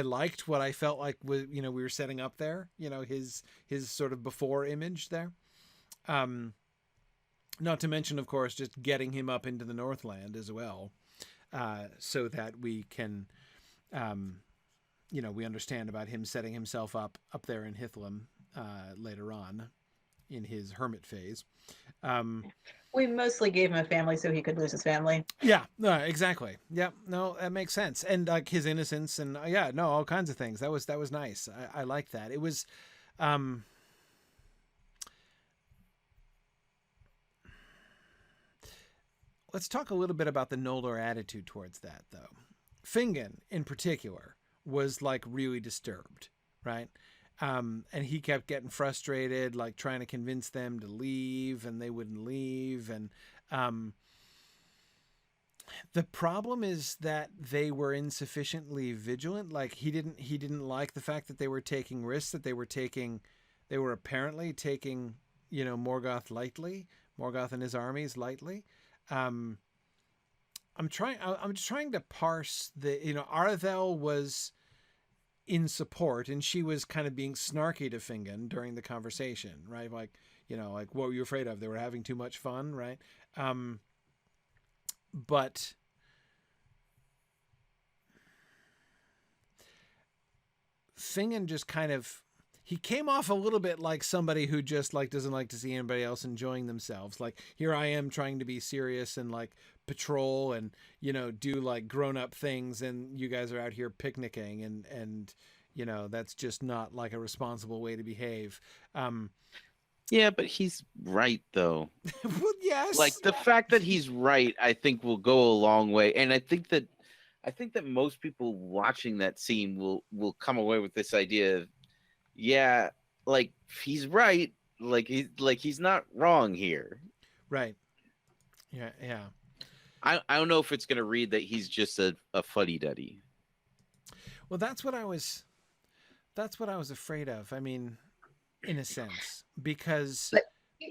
liked what I felt like was, we were setting up there, his sort of before image there. Not to mention, of course, just getting him up into the Northland as well, so that we can, we understand about him setting himself up there in Hithlum later on in his hermit phase. We mostly gave him a family so he could lose his family. Yeah, no, exactly. Yeah, no, that makes sense. And like his innocence and all kinds of things. That was nice. I like that. It was, let's talk a little bit about the Noldor attitude towards that, though. Fingon, in particular, was like really disturbed, right? And he kept getting frustrated, like trying to convince them to leave, and they wouldn't leave. And the problem is that they were insufficiently vigilant. Like he didn't like the fact that they were taking risks, that they were apparently taking, Morgoth and his armies lightly. I'm just trying to parse the, Arthel was in support, and she was kind of being snarky to Fingon during the conversation, right? Like, you know, like, what were you afraid of? They were having too much fun, right? But Fingon just kind of, he came off a little bit like somebody who just like doesn't like to see anybody else enjoying themselves. Like, here I am trying to be serious and like patrol and, you know, do like grown-up things, and you guys are out here picnicking, and you know, that's just not like a responsible way to behave. Yeah, but he's right though. Well, yes. Like, the fact that he's right, I think, will go a long way, and I think that most people watching that scene will come away with this idea of, yeah, like, he's right, like he's not wrong here. Right. Yeah. I don't know if it's going to read that he's just a fuddy-duddy. Well, that's what I was afraid of. I mean, in a sense, because... But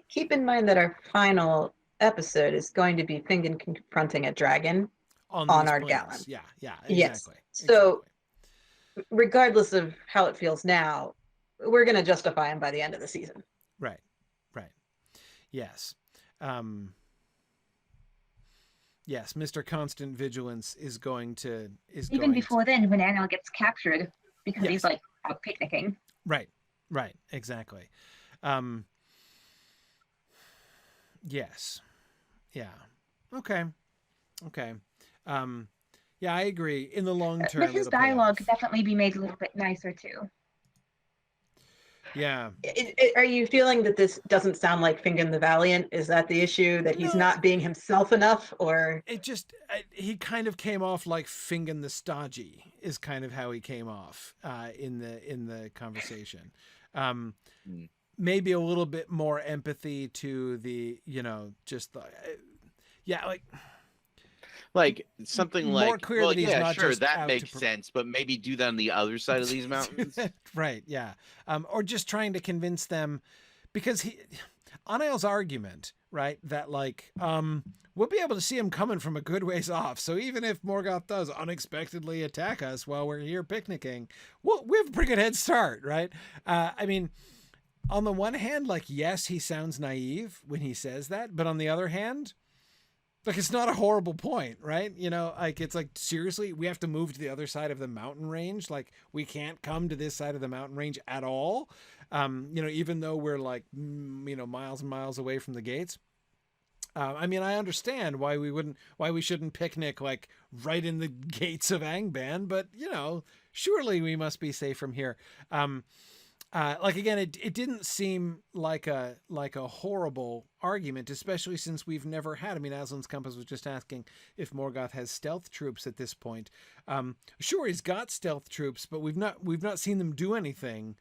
keep in mind that our final episode is going to be Fingon confronting a dragon on Ardgallan. Yeah, exactly. Yes. So, regardless of how it feels now, we're going to justify him by the end of the season. Right. Yes. Yes, Mr. Constant Vigilance is going to... Even before then, when Anil gets captured, because he's like out picnicking. Right, exactly. Yes. Yeah. Okay. Yeah, I agree. In the long term, but his dialogue could definitely be made a little bit nicer too. Yeah. Are you feeling that this doesn't sound like Fingon the Valiant? Is that the issue, that he's not being himself enough, or? It just, he kind of came off like Fingon the Stodgy is kind of how he came off in the conversation. Maybe a little bit more empathy to the, you know, just the, like something more like, clear that he's not sure, just that makes sense, but maybe do that on the other side of these mountains. Right, yeah. Or just trying to convince them, because Anael's argument, right, that like, we'll be able to see him coming from a good ways off, so even if Morgoth does unexpectedly attack us while we're here picnicking, we have a pretty good head start, right? I mean, on the one hand, like, yes, he sounds naive when he says that, but on the other hand, like, it's not a horrible point, right? You know, like, it's like, seriously, we have to move to the other side of the mountain range. Like, we can't come to this side of the mountain range at all. You know, even though we're like, you know, miles and miles away from the gates. I mean, I understand why we shouldn't picnic like right in the gates of Angband, but you know, surely we must be safe from here. Like, again, it didn't seem like a horrible argument, especially since we've never had. I mean, Aslan's Compass was just asking if Morgoth has stealth troops at this point. Sure, he's got stealth troops, but we've not seen them do anything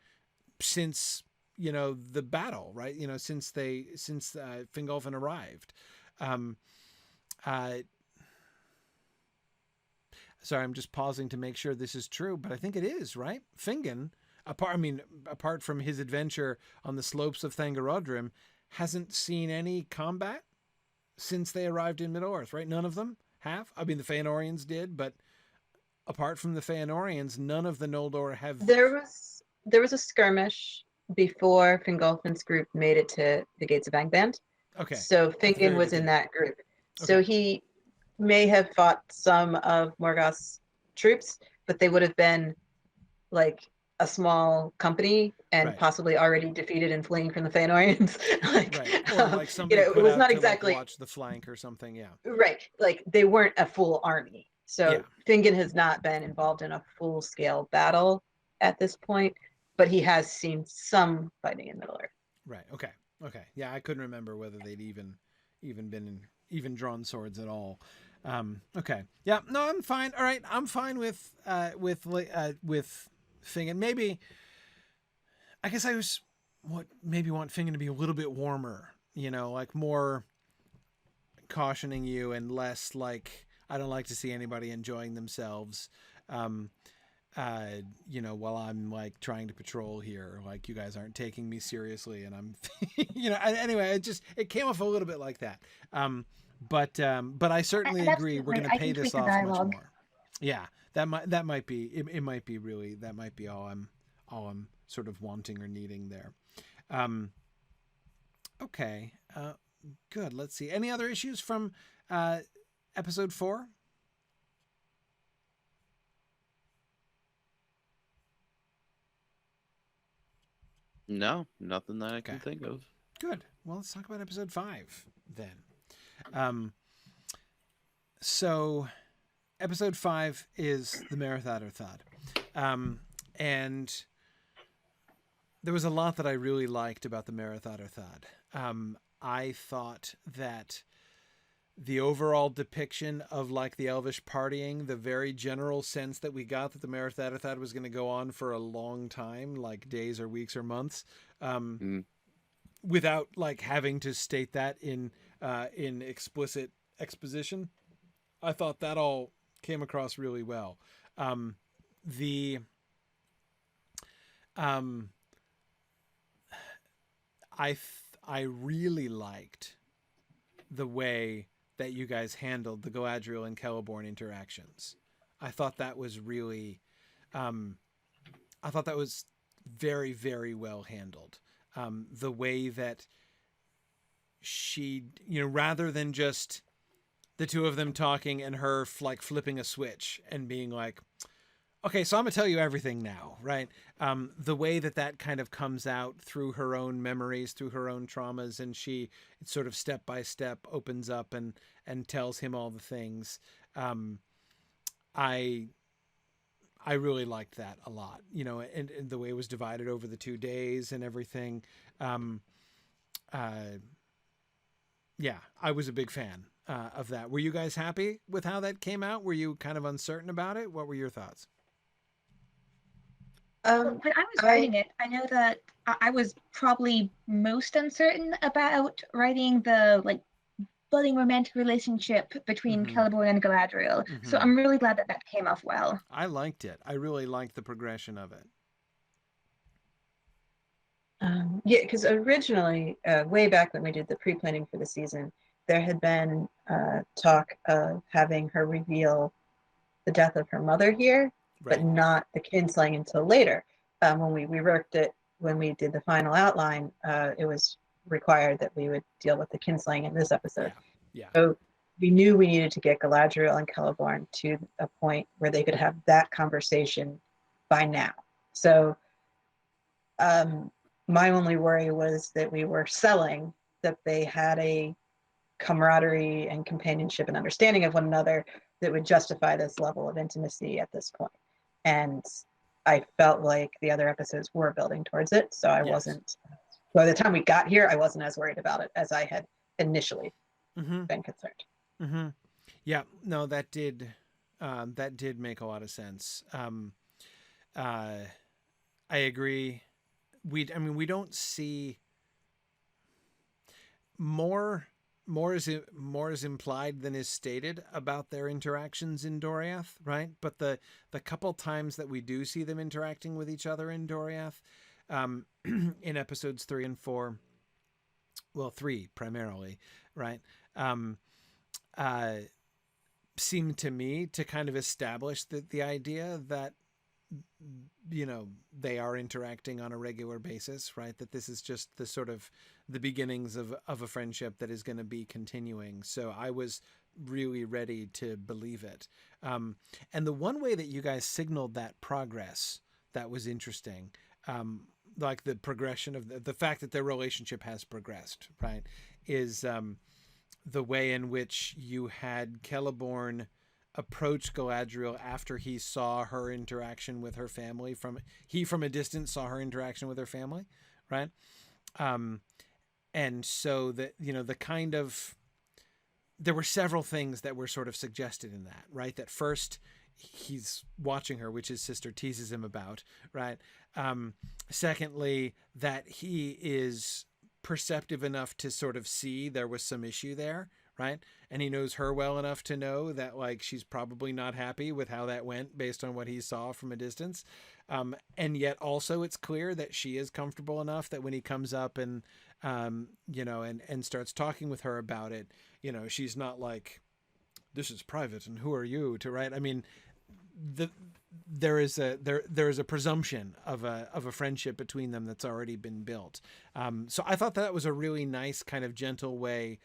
since, you know, the battle, right? You know, since Fingolfin arrived. Sorry, I'm just pausing to make sure this is true, but I think it is, right? Fingon, apart from his adventure on the slopes of Thangorodrim, hasn't seen any combat since they arrived in Middle-earth, right? None of them have. I mean, the Feanorians did, but apart from the Feanorians, none of the Noldor have. There was a skirmish before Fingolfin's group made it to the gates of Angband. Okay. So Fingon was in that group. Okay. So he may have fought some of Morgoth's troops, but they would have been like a small company and possibly already defeated and fleeing from the Feanorians. Right. Or like somebody, you know, it was not exactly like watch the flank or something. Yeah. Right. Like, they weren't a full army. So Fingon has not been involved in a full scale battle at this point, but he has seen some fighting in Middle-earth. Right. Okay. Yeah, I couldn't remember whether they'd even drawn swords at all. Okay. Yeah. No, I'm fine. All right. I'm fine with Fingon. Maybe, I guess I maybe want Fingon to be a little bit warmer, you know, like more cautioning you and less like, I don't like to see anybody enjoying themselves, you know, while I'm like trying to patrol here, like you guys aren't taking me seriously and I'm, you know, anyway, it came off a little bit like that. But I certainly agree. We're going to pay this off much more. Yeah, that might be it might be really that might be all I'm sort of wanting or needing there. Okay, good. Let's see. Any other issues from episode 4? No, nothing that I can think of. Good. Well, let's talk about episode 5 then. So episode 5 is the Mereth Aderthad. And there was a lot that I really liked about the Mereth Aderthad. I thought that the overall depiction of like the Elvish partying, the very general sense that we got that the Mereth Aderthad was going to go on for a long time, like days or weeks or months, without like having to state that in explicit exposition. I thought that all came across really well. I really liked the way that you guys handled the Galadriel and Celeborn interactions. I thought that was really, I thought that was very, very well handled. The way that she, rather than just the two of them talking and her like flipping a switch and being like, okay, so I'm gonna tell you everything now, right? The way that kind of comes out through her own memories, through her own traumas, and she sort of step by step opens up and tells him all the things. I really liked that a lot, and the way it was divided over the 2 days and everything. Yeah, I was a big fan of that. Were you guys happy with how that came out? Were you kind of uncertain about it? What were your thoughts? When I was writing it, I know that I was probably most uncertain about writing the like budding romantic relationship between Celeborn and Galadriel. So I'm really glad that came off well. I liked it. I really liked the progression of it. Yeah, because originally, way back when we did the pre-planning for the season, there had been talk of having her reveal the death of her mother here, right, but not the kinslaying until later. When we reworked it, when we did the final outline, it was required that we would deal with the kinslaying in this episode. Yeah. So we knew we needed to get Galadriel and Celeborn to a point where they could have that conversation by now. So my only worry was that we were selling that they had a camaraderie and companionship and understanding of one another that would justify this level of intimacy at this point. And I felt like the other episodes were building towards it. So I wasn't, by the time we got here, I wasn't as worried about it as I had initially been concerned. Yeah, no, that did make a lot of sense. I agree. We don't see more is implied than is stated about their interactions in Doriath, right? But the couple times that we do see them interacting with each other in Doriath, in episodes 3 and 4, well, 3 primarily, right? Seem to me to kind of establish the idea that they are interacting on a regular basis, right? That this is just the sort of the beginnings of a friendship that is going to be continuing. So I was really ready to believe it. And the one way that you guys signaled that progress that was interesting, like the progression of the fact that their relationship has progressed, right, is the way in which you had Celeborn approach Galadriel after he saw her interaction with her family from a distance saw her interaction with her family, right? And so that, the kind of, there were several things that were sort of suggested in that, right? That first he's watching her, which his sister teases him about, right? Secondly, that he is perceptive enough to sort of see there was some issue there, right? And he knows her well enough to know that like she's probably not happy with how that went based on what he saw from a distance. And yet also it's clear that she is comfortable enough that when he comes up and and starts talking with her about it, she's not like, this is private and who are you to write? I mean, there is a presumption of a friendship between them that's already been built. So I thought that was a really nice kind of gentle way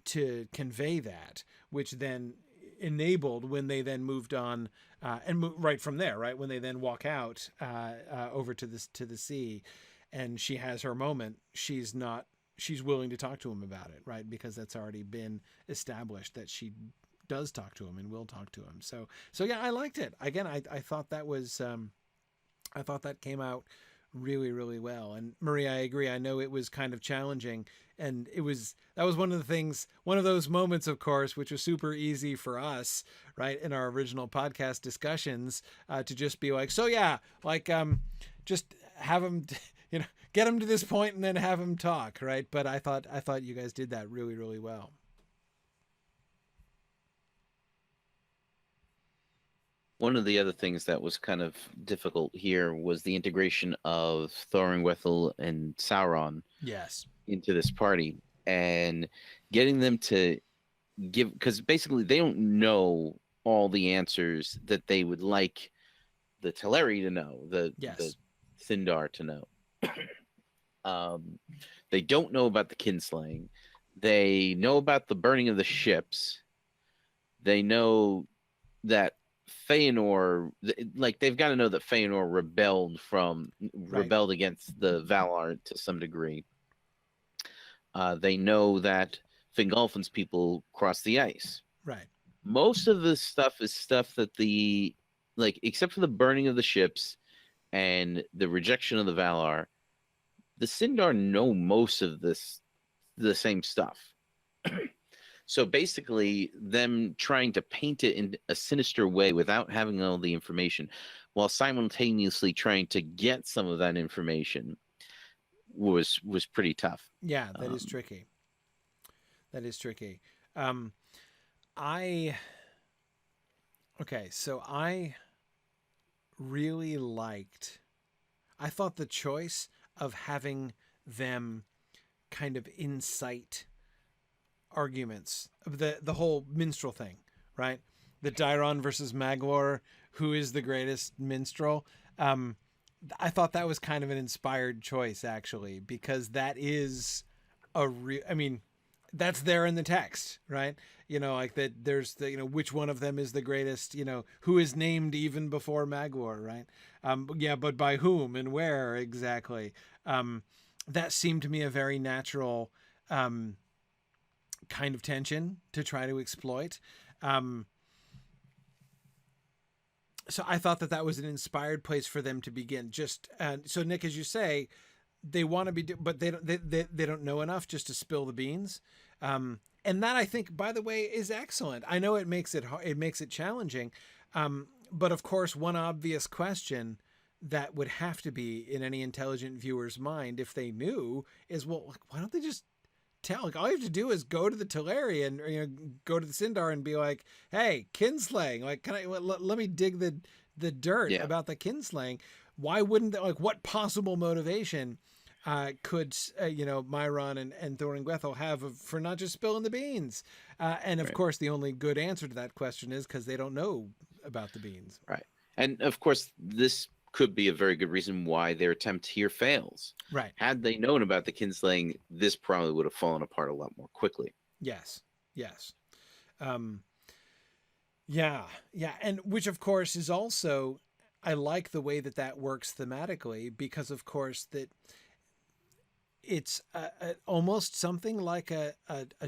to convey that, which then enabled when they then moved on right from there, right when they then walk out over to the sea, and she has her moment. She's willing to talk to him about it, right? Because that's already been established that she does talk to him and will talk to him. So yeah, I liked it. Again, I thought that was, I thought that came out really, really well. And Marie, I agree. I know it was kind of challenging, and that was one of the things, one of those moments, of course, which was super easy for us, right, in our original podcast discussions, to just be like, so yeah, like, just have him, get him to this point and then have him talk, right? But I thought you guys did that really, really well. One of the other things that was kind of difficult here was the integration of Thorin and Sauron into this party, and getting them to give, because basically they don't know all the answers that they would like the Teleri to know, the Sindar to know. They don't know about the kinslaying. They know about the burning of the ships. They know that Feanor, like, they've got to know that Feanor rebelled against the Valar to some degree. They know that Fingolfin's people crossed the ice. Right. Most of this stuff is stuff that except for the burning of the ships and the rejection of the Valar, the Sindar know most of the same stuff. So basically, them trying to paint it in a sinister way without having all the information, while simultaneously trying to get some of that information, was pretty tough. Yeah, that is tricky. That is tricky. So I really liked, I thought the choice of having them kind of incite arguments, the whole minstrel thing, right? The Dairon versus Maglor, who is the greatest minstrel. I thought that was kind of an inspired choice, actually, because that is that's there in the text, right? Like that there's which one of them is the greatest, who is named even before Maglor, right? But by whom and where exactly? That seemed to me a very natural kind of tension to try to exploit. So I thought that was an inspired place for them to begin. So Nick, as you say, they want to be, but they don't know enough just to spill the beans. And that, I think, by the way, is excellent. I know it makes it challenging. But of course, one obvious question that would have to be in any intelligent viewer's mind, if they knew, is, well, why don't they just tell? Like, all you have to do is go to the Teleri and go to the Sindar and be like, "Hey, kinslaying! Like, can I let me dig the dirt about the kinslaying?" Why wouldn't they? Like, what possible motivation could Myron and Thorin have for not just spilling the beans? And of course, the only good answer to that question is because they don't know about the beans. Right. And of course, this could be a very good reason why their attempt here fails. Right. Had they known about the kinslaying, this probably would have fallen apart a lot more quickly. Yes. And which, of course, is also, I like the way that works thematically, because, of course, that it's almost something like a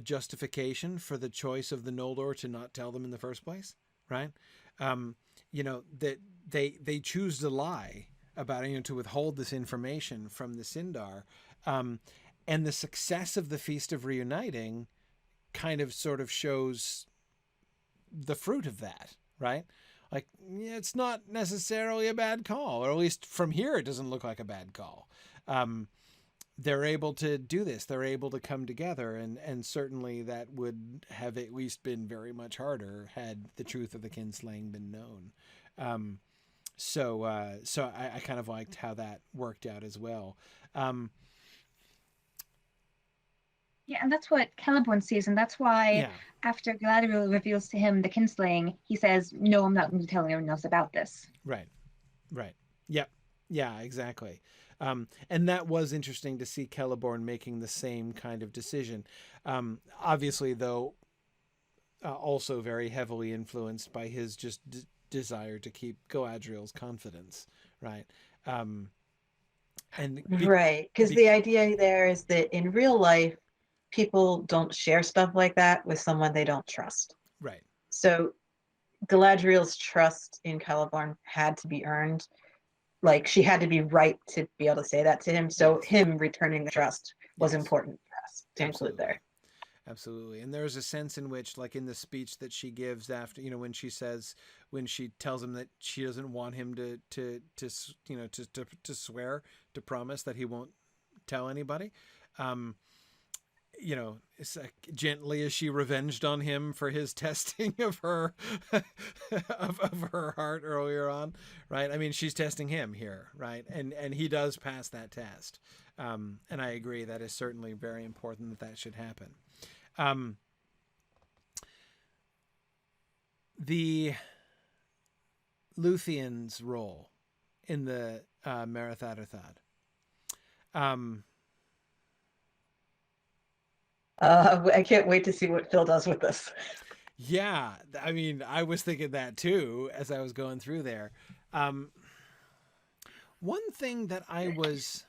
justification for the choice of the Noldor to not tell them in the first place, right? That they choose to lie about it, to withhold this information from the Sindar, and the success of the Feast of Reuniting kind of sort of shows the fruit of that, right? Like, it's not necessarily a bad call, or at least from here it doesn't look like a bad call. They're able to do this. They're able to come together, and certainly that would have at least been very much harder had the truth of the kinslaying been known. So I kind of liked how that worked out as well. Yeah, and that's what Celeborn sees, and that's why after Galadriel reveals to him the kinslaying, he says, "No, I'm not going to tell anyone else about this." Right. Yep. Yeah, exactly. And that was interesting to see Celeborn making the same kind of decision. Obviously, though, also very heavily influenced by his just desire to keep Galadriel's confidence, right? Right, because the idea there is that in real life, people don't share stuff like that with someone they don't trust. Right. So Galadriel's trust in Celeborn had to be earned. Like, she had to be right to be able to say that to him. So him returning the trust was important for us to include there. Absolutely. And there's a sense in which, like in the speech that she gives after, when she tells him that she doesn't want him to swear, to promise that he won't tell anybody. It's like gently as she revenged on him for his testing of her of her heart earlier on, right? I mean, she's testing him here, right? And he does pass that test. And I agree that is certainly very important that should happen. The Luthien's role in the Mereth Aderthad. I can't wait to see what Phil does with this. Yeah, I mean, I was thinking that too as I was going through there. One thing that I was...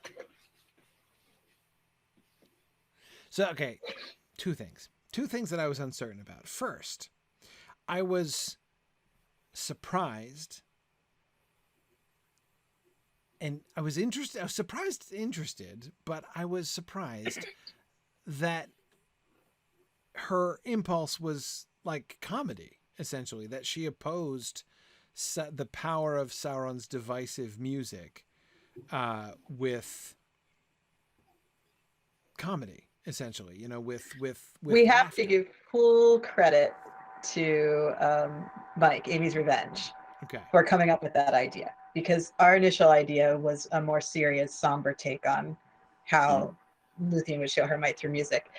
two things. Two things that I was uncertain about. First, I was surprised, and I was interested. I was interested, but I was surprised that her impulse was like comedy, essentially, that she opposed the power of Sauron's divisive music with comedy. Essentially, with we have laughter. to give full credit to Mike, Amy's Revenge, for coming up with that idea, because our initial idea was a more serious, somber take on how Luthien would show her might through music,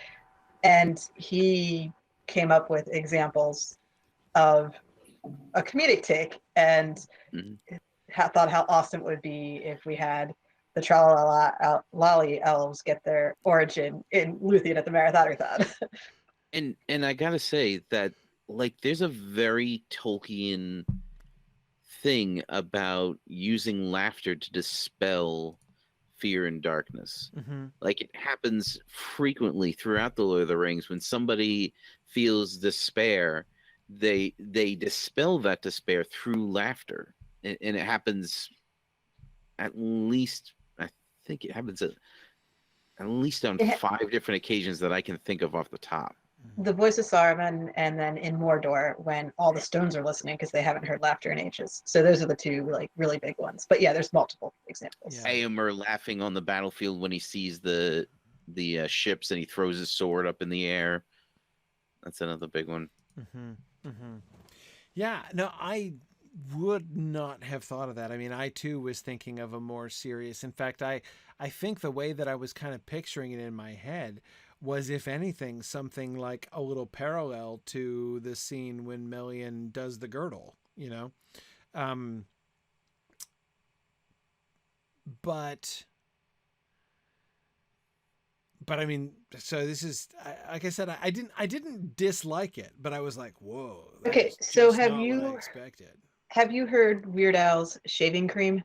and he came up with examples of a comedic take, and thought how awesome it would be if we had the Tralala elves get their origin in Luthien at the Mereth Aderthad. and I gotta say that, like, there's a very Tolkien thing about using laughter to dispel fear and darkness. Like, it happens frequently throughout the Lord of the Rings. When somebody feels despair, they dispel that despair through laughter, and it happens at least, I think it happens at least on 5 different occasions that I can think of off the top. The Voice of Saruman, and then in Mordor when all the stones are listening because they haven't heard laughter in ages. So those are the two like really big ones. But yeah, there's multiple examples. Éomer laughing on the battlefield when he sees the ships and he throws his sword up in the air. That's another big one. Yeah, no, I would not have thought of that. I mean, I too was thinking of a more serious. In fact, I think the way that I was kind of picturing it in my head was, if anything, something like a little parallel to the scene when Melian does the girdle, but I mean, so this is, like I said, I didn't dislike it, but I was like, whoa. Okay, so have you heard Weird Al's Shaving Cream?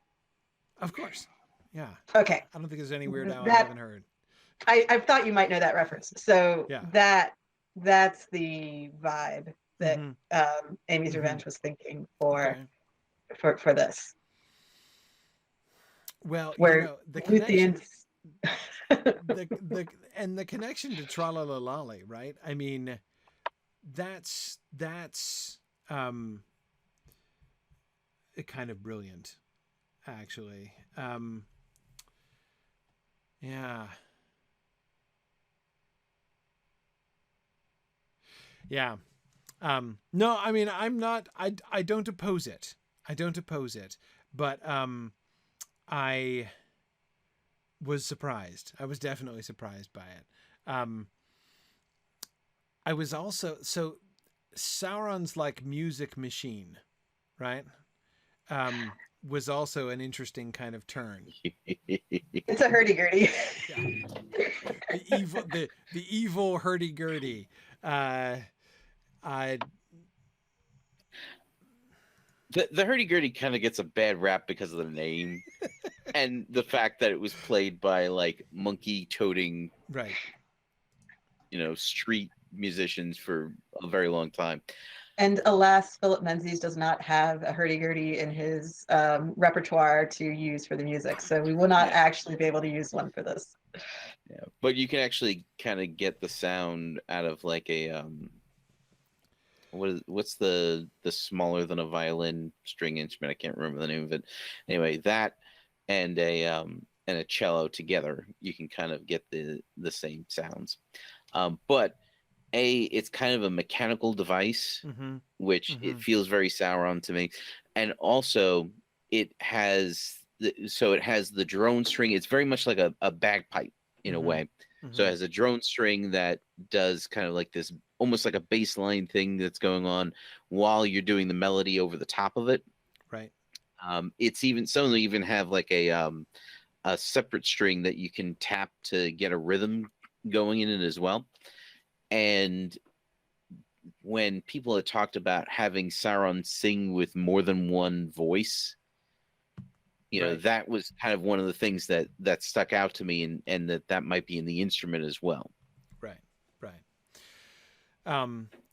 Of course. Yeah. Okay. I don't think there's any Weird Al I haven't heard. I thought you might know that reference. So that's the vibe that Amy's Revenge was thinking for this. Well, where the connection, the connection to Tralalalali, right? I mean, that's kind of brilliant, actually. Yeah. Yeah. No, I mean, I don't oppose it. But I was surprised. I was definitely surprised by it. I was also so Sauron's like music machine, right? Was also an interesting kind of turn. It's a hurdy-gurdy. Yeah. The evil hurdy-gurdy. The hurdy-gurdy kind of gets a bad rap because of the name and the fact that it was played by like monkey-toting, right, street musicians for a very long time. And alas, Philip Menzies does not have a hurdy-gurdy in his repertoire to use for the music, so we will not actually be able to use one for this. Yeah, but you can actually kind of get the sound out of like a what's the smaller than a violin string instrument? I can't remember the name of it. Anyway, that and a cello together, you can kind of get the same sounds. But it's kind of a mechanical device, which it feels very Sauron to me, and also it has the drone string. It's very much like a bagpipe in a way. So it has a drone string that does kind of like this, almost like a bass line thing that's going on while you're doing the melody over the top of it. Right. It's even, some of them even have like a separate string that you can tap to get a rhythm going in it as well. And when people had talked about having Sauron sing with more than one voice, that was kind of one of the things that stuck out to me, and that might be in the instrument as well. Right.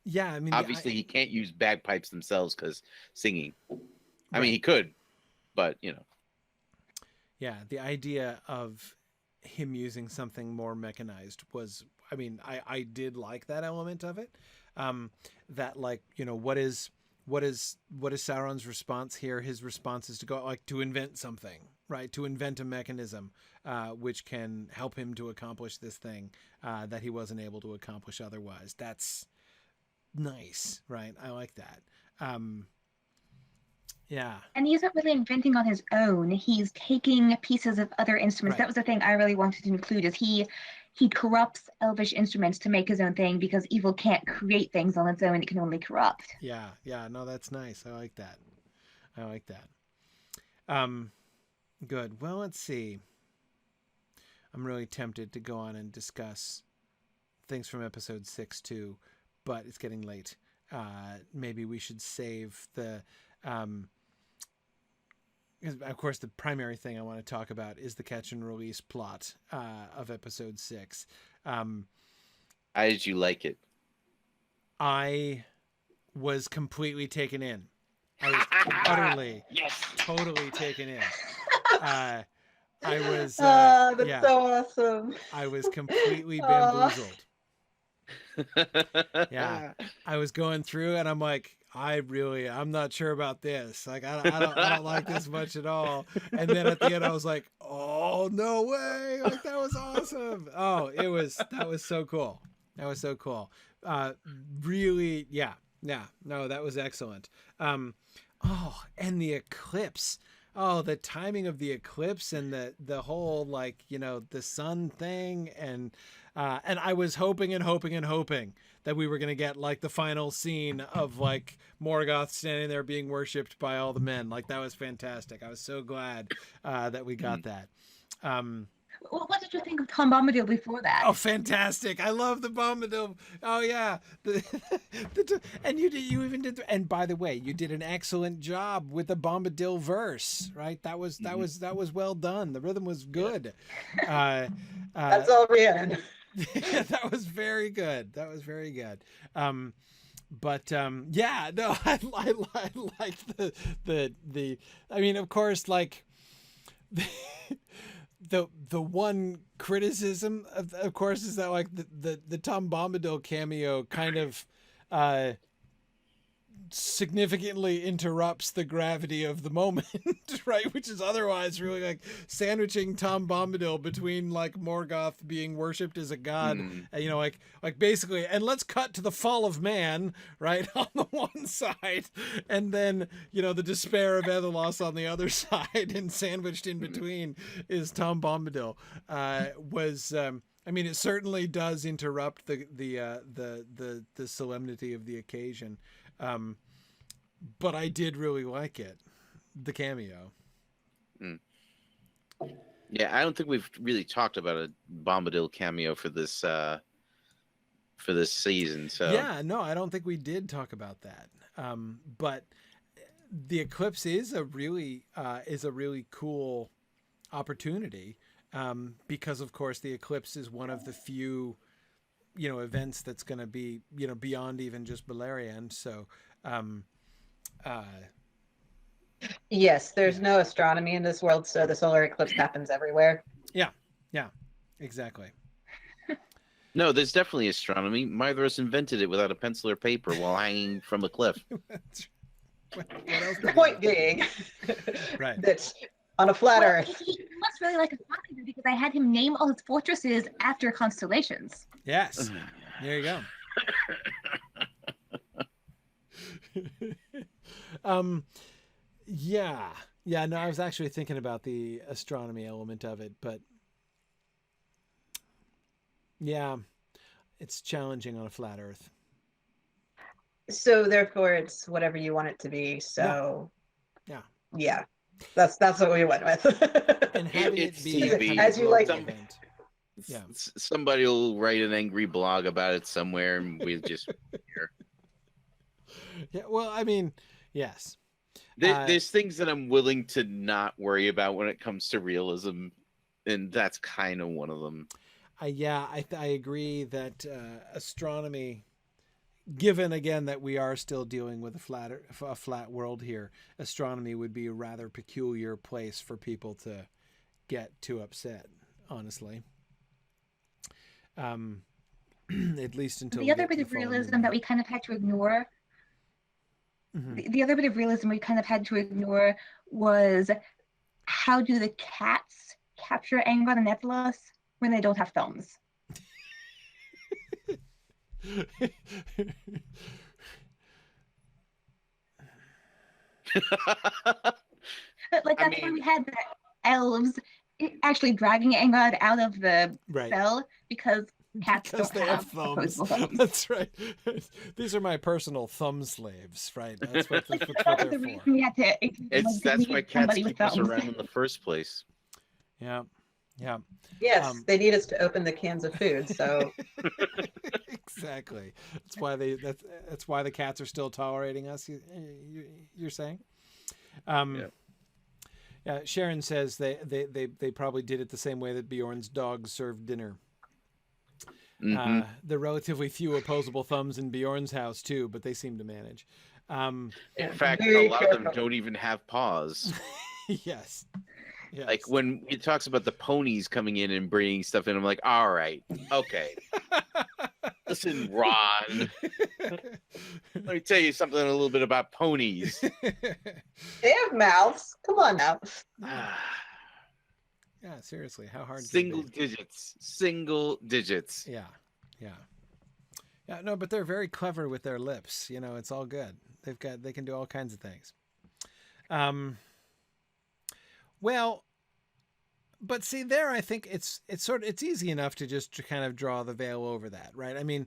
Yeah, I mean, obviously he can't use bagpipes themselves because singing. I mean, he could, but Yeah, the idea of him using something more mechanized was, I mean, I did like that element of it. That, like, what is Sauron's response here? His response is to go, like, to invent something, right? To invent a mechanism which can help him to accomplish this thing that he wasn't able to accomplish otherwise. That's nice, right? I like that. Yeah. And he's not really inventing on his own. He's taking pieces of other instruments. Right. That was the thing I really wanted to include, is he corrupts Elvish instruments to make his own thing, because evil can't create things on its own. It can only corrupt. Yeah. No, that's nice. I like that. Good. Well, let's see. I'm really tempted to go on and discuss things from episode 6 too, but it's getting late. Maybe we should save the... of course, the primary thing I want to talk about is the catch and release plot of episode 6. How did you like it? I was completely taken in. I was utterly, totally taken in. I was. That's so awesome. I was completely bamboozled. Yeah, I was going through, and I'm like, I'm not sure about this. Like, I don't like this much at all. And then at the end, I was like, oh, no way. Like, that was awesome. Oh, that was so cool. That was so cool. Really. Yeah. No, that was excellent. And the eclipse. Oh, the timing of the eclipse and the whole, like, the sun thing. And I was hoping that we were going to get, like, the final scene of, like, Morgoth standing there being worshipped by all the men. Like, that was fantastic. I was so glad that we got that. What did you think of Tom Bombadil before that? Oh, fantastic! I love the Bombadil. Oh yeah, and you even did. And by the way, you did an excellent job with the Bombadil verse, right? That was well done. The rhythm was good. That's all Rhiannon. That was very good. But yeah, no, I like the. I mean, of course, like. The one criticism of course is that, like, the Tom Bombadil cameo kind of significantly interrupts the gravity of the moment, right? Which is otherwise really, like, sandwiching Tom Bombadil between, like, Morgoth being worshipped as a god, like basically, and let's cut to the fall of man, right, on the one side, and then, the despair of Etherlos on the other side, and sandwiched in between is Tom Bombadil. I mean, it certainly does interrupt the solemnity of the occasion, but I did really like it, the cameo. Yeah, I don't think we've really talked about a Bombadil cameo for this season. So yeah, no, I don't think we did talk about that. But the eclipse is a really cool opportunity, because of course the eclipse is one of the few, events that's going to be, beyond even just Beleriand. So, yes, there's no astronomy in this world, so the solar eclipse happens everywhere. Yeah, exactly. No, there's definitely astronomy. Mithras invented it without a pencil or paper while hanging from a cliff. What else? The point being, right, that on a flat Earth. He must really like astronomy because I had him name all his fortresses after constellations. Yes, there you go. Yeah. No, I was actually thinking about the astronomy element of it, but yeah, it's challenging on a flat Earth. So therefore, it's whatever you want it to be. So yeah, that's what we went with. And having it be TV. As you like. Yeah. Somebody will write an angry blog about it somewhere, and we just hear. Yeah. Well, I mean, yes. There's things that I'm willing to not worry about when it comes to realism, and that's kind of one of them. I agree that astronomy, given again that we are still dealing with a flat world here, astronomy would be a rather peculiar place for people to get too upset, honestly. At least until the other bit of realism that we kind of had to ignore. Mm-hmm. The other bit of realism we kind of had to ignore was, how do the cats capture Angron and Nethelos when they don't have thumbs? Like that's why we had the elves actually dragging Angron out of the cell, because cats don't have thumbs. That's right. These are my personal thumb slaves, right? That's what, like, that's what they're for. That's why cats keep us around in the first place. Yeah. Yes, they need us to open the cans of food. So exactly. That's why the cats are still tolerating us. You're saying? Yeah. Sharon says they probably did it the same way that Bjorn's dogs served dinner. Mm-hmm. The relatively few opposable thumbs in Bjorn's house too, but they seem to manage. In fact, a lot of them don't even have paws. Yes. Like when he talks about the ponies coming in and bringing stuff in, I'm like, all right, okay. Listen, Ron. Let me tell you something a little bit about ponies. They have mouths. Come on now. Yeah, seriously, how hard? Single digits. Yeah. No, but they're very clever with their lips. It's all good. They can do all kinds of things. Well, but see there, I think it's easy enough to just kind of draw the veil over that, right? I mean,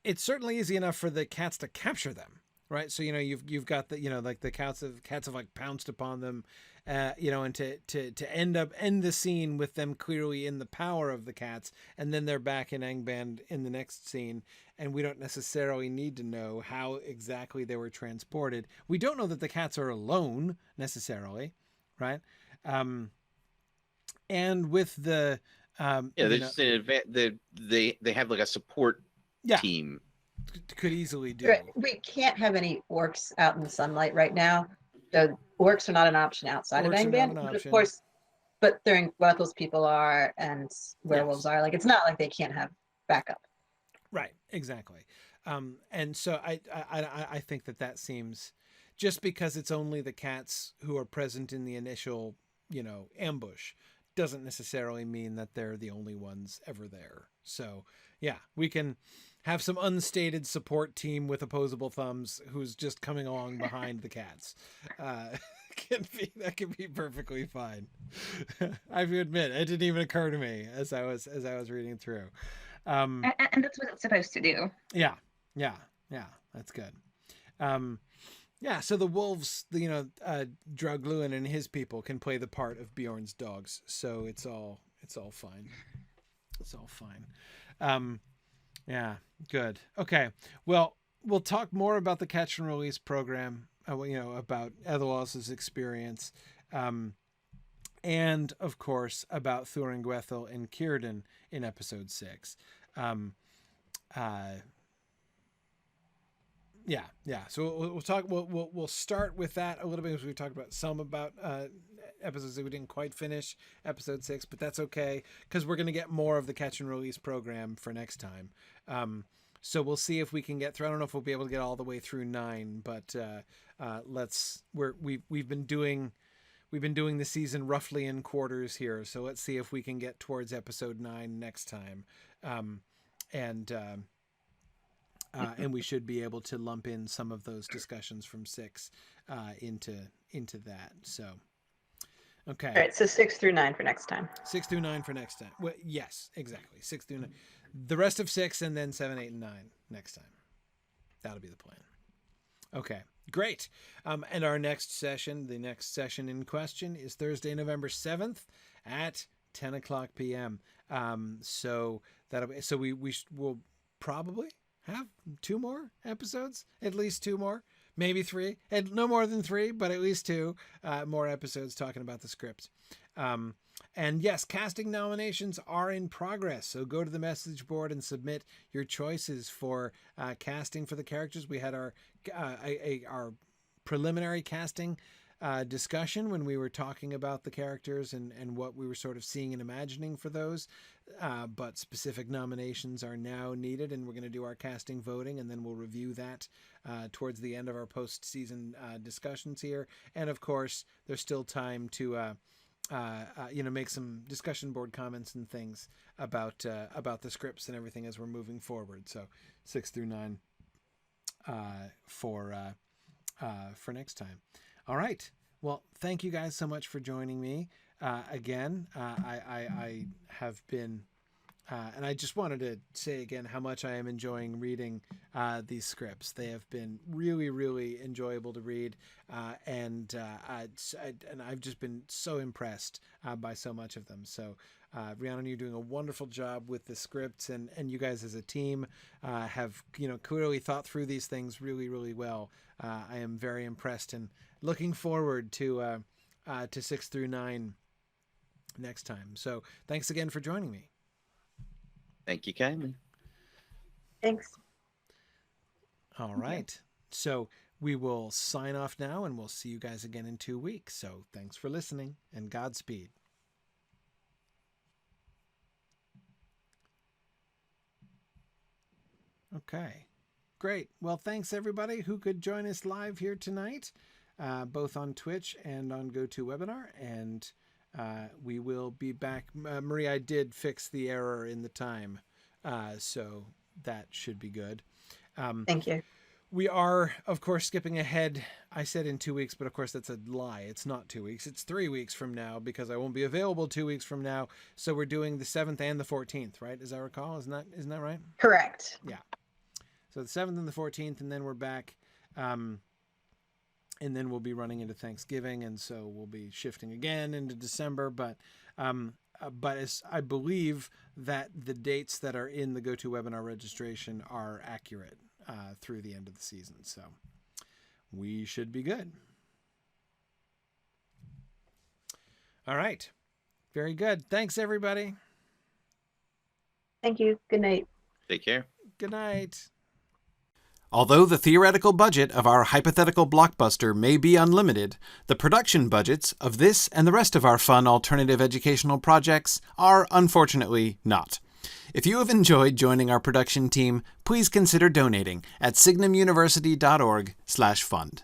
it's certainly easy enough for the cats to capture them, right? So you've got the like the cats have like pounced upon them, and to end the scene with them clearly in the power of the cats, and then they're back in Angband in the next scene, and we don't necessarily need to know how exactly they were transported. We don't know that the cats are alone necessarily, right? And with the they're just they have like a support team. Could easily do. Right. We can't have any orcs out in the sunlight right now. The orcs are not an option outside of Angband, of course. But what those people are and werewolves are, like, it's not like they can't have backup. Right. Exactly. And so I think that seems, just because it's only the cats who are present in the initial ambush, doesn't necessarily mean that they're the only ones ever there. So yeah, we can have some unstated support team with opposable thumbs who's just coming along behind the cats, That can be perfectly fine. I have to admit, it didn't even occur to me as I was reading through. And that's what it's supposed to do. Yeah, that's good. So the wolves, Draugluin and his people can play the part of Bjorn's dogs, so it's all fine. It's all fine. Good. Okay. Well, we'll talk more about the catch and release program, about Ethelwald's experience, and of course about Thuringwethel and Círdan in episode 6. So we'll talk. We'll start with that a little bit, because we talked about episodes that we didn't quite finish, episode 6, but that's okay, because we're going to get more of the catch and release program for next time. So we'll see if we can get through. I don't know if we'll be able to get all the way through 9, but we've been doing the season roughly in quarters here. So let's see if we can get towards episode 9 next time. And we should be able to lump in some of those discussions from 6 into that. So, okay. All right, so 6 through 9 for next time. 6 through 9 for next time. Well, yes, exactly. 6 through 9. The rest of 6, and then 7, 8, and 9 next time. That'll be the plan. Okay, great. And our next session, the next session in question, is Thursday, November 7th at 10 o'clock p.m. So we'll probably have 2 more episodes, at least 2 more, maybe 3, and no more than 3, but at least 2 more episodes talking about the scripts. And yes, casting nominations are in progress, so go to the message board and submit your choices for casting for the characters. We had our preliminary casting discussion when we were talking about the characters and what we were sort of seeing and imagining for those, but specific nominations are now needed, and we're going to do our casting voting, and then we'll review that towards the end of our post-season discussions here. And of course, there's still time to make some discussion board comments and things about the scripts and everything as we're moving forward. So 6 through 9 for next time. All right. Well, thank you guys so much for joining me again. I have been, and I just wanted to say again how much I am enjoying reading these scripts. They have been really, really enjoyable to read, and I've just been so impressed by so much of them. So, Rhiannon, you're doing a wonderful job with the scripts, and you guys as a team have clearly thought through these things really, really well. I am very impressed and looking forward to 6 through 9 next time. So thanks again for joining me. Thank you kindly. Thanks. All right. So we will sign off now, and we'll see you guys again in 2 weeks. So thanks for listening, and Godspeed. Okay. Great. Well, thanks everybody who could join us live here tonight, both on Twitch and on GoToWebinar. And we will be back. Marie, I did fix the error in the time, so that should be good. Thank you. We are, of course, skipping ahead. I said in 2 weeks, but of course that's a lie. It's not 2 weeks. It's 3 weeks from now, because I won't be available 2 weeks from now. So we're doing the 7th and the 14th, right? As I recall, isn't that right? Correct. Yeah. So the 7th and the 14th, and then we're back. And then we'll be running into Thanksgiving, and so we'll be shifting again into December. But as I believe that the dates that are in the GoToWebinar registration are accurate through the end of the season. So we should be good. All right. Very good. Thanks, everybody. Thank you. Good night. Take care. Good night. Although the theoretical budget of our hypothetical blockbuster may be unlimited, the production budgets of this and the rest of our fun alternative educational projects are unfortunately not. If you have enjoyed joining our production team, please consider donating at signumuniversity.org/fund.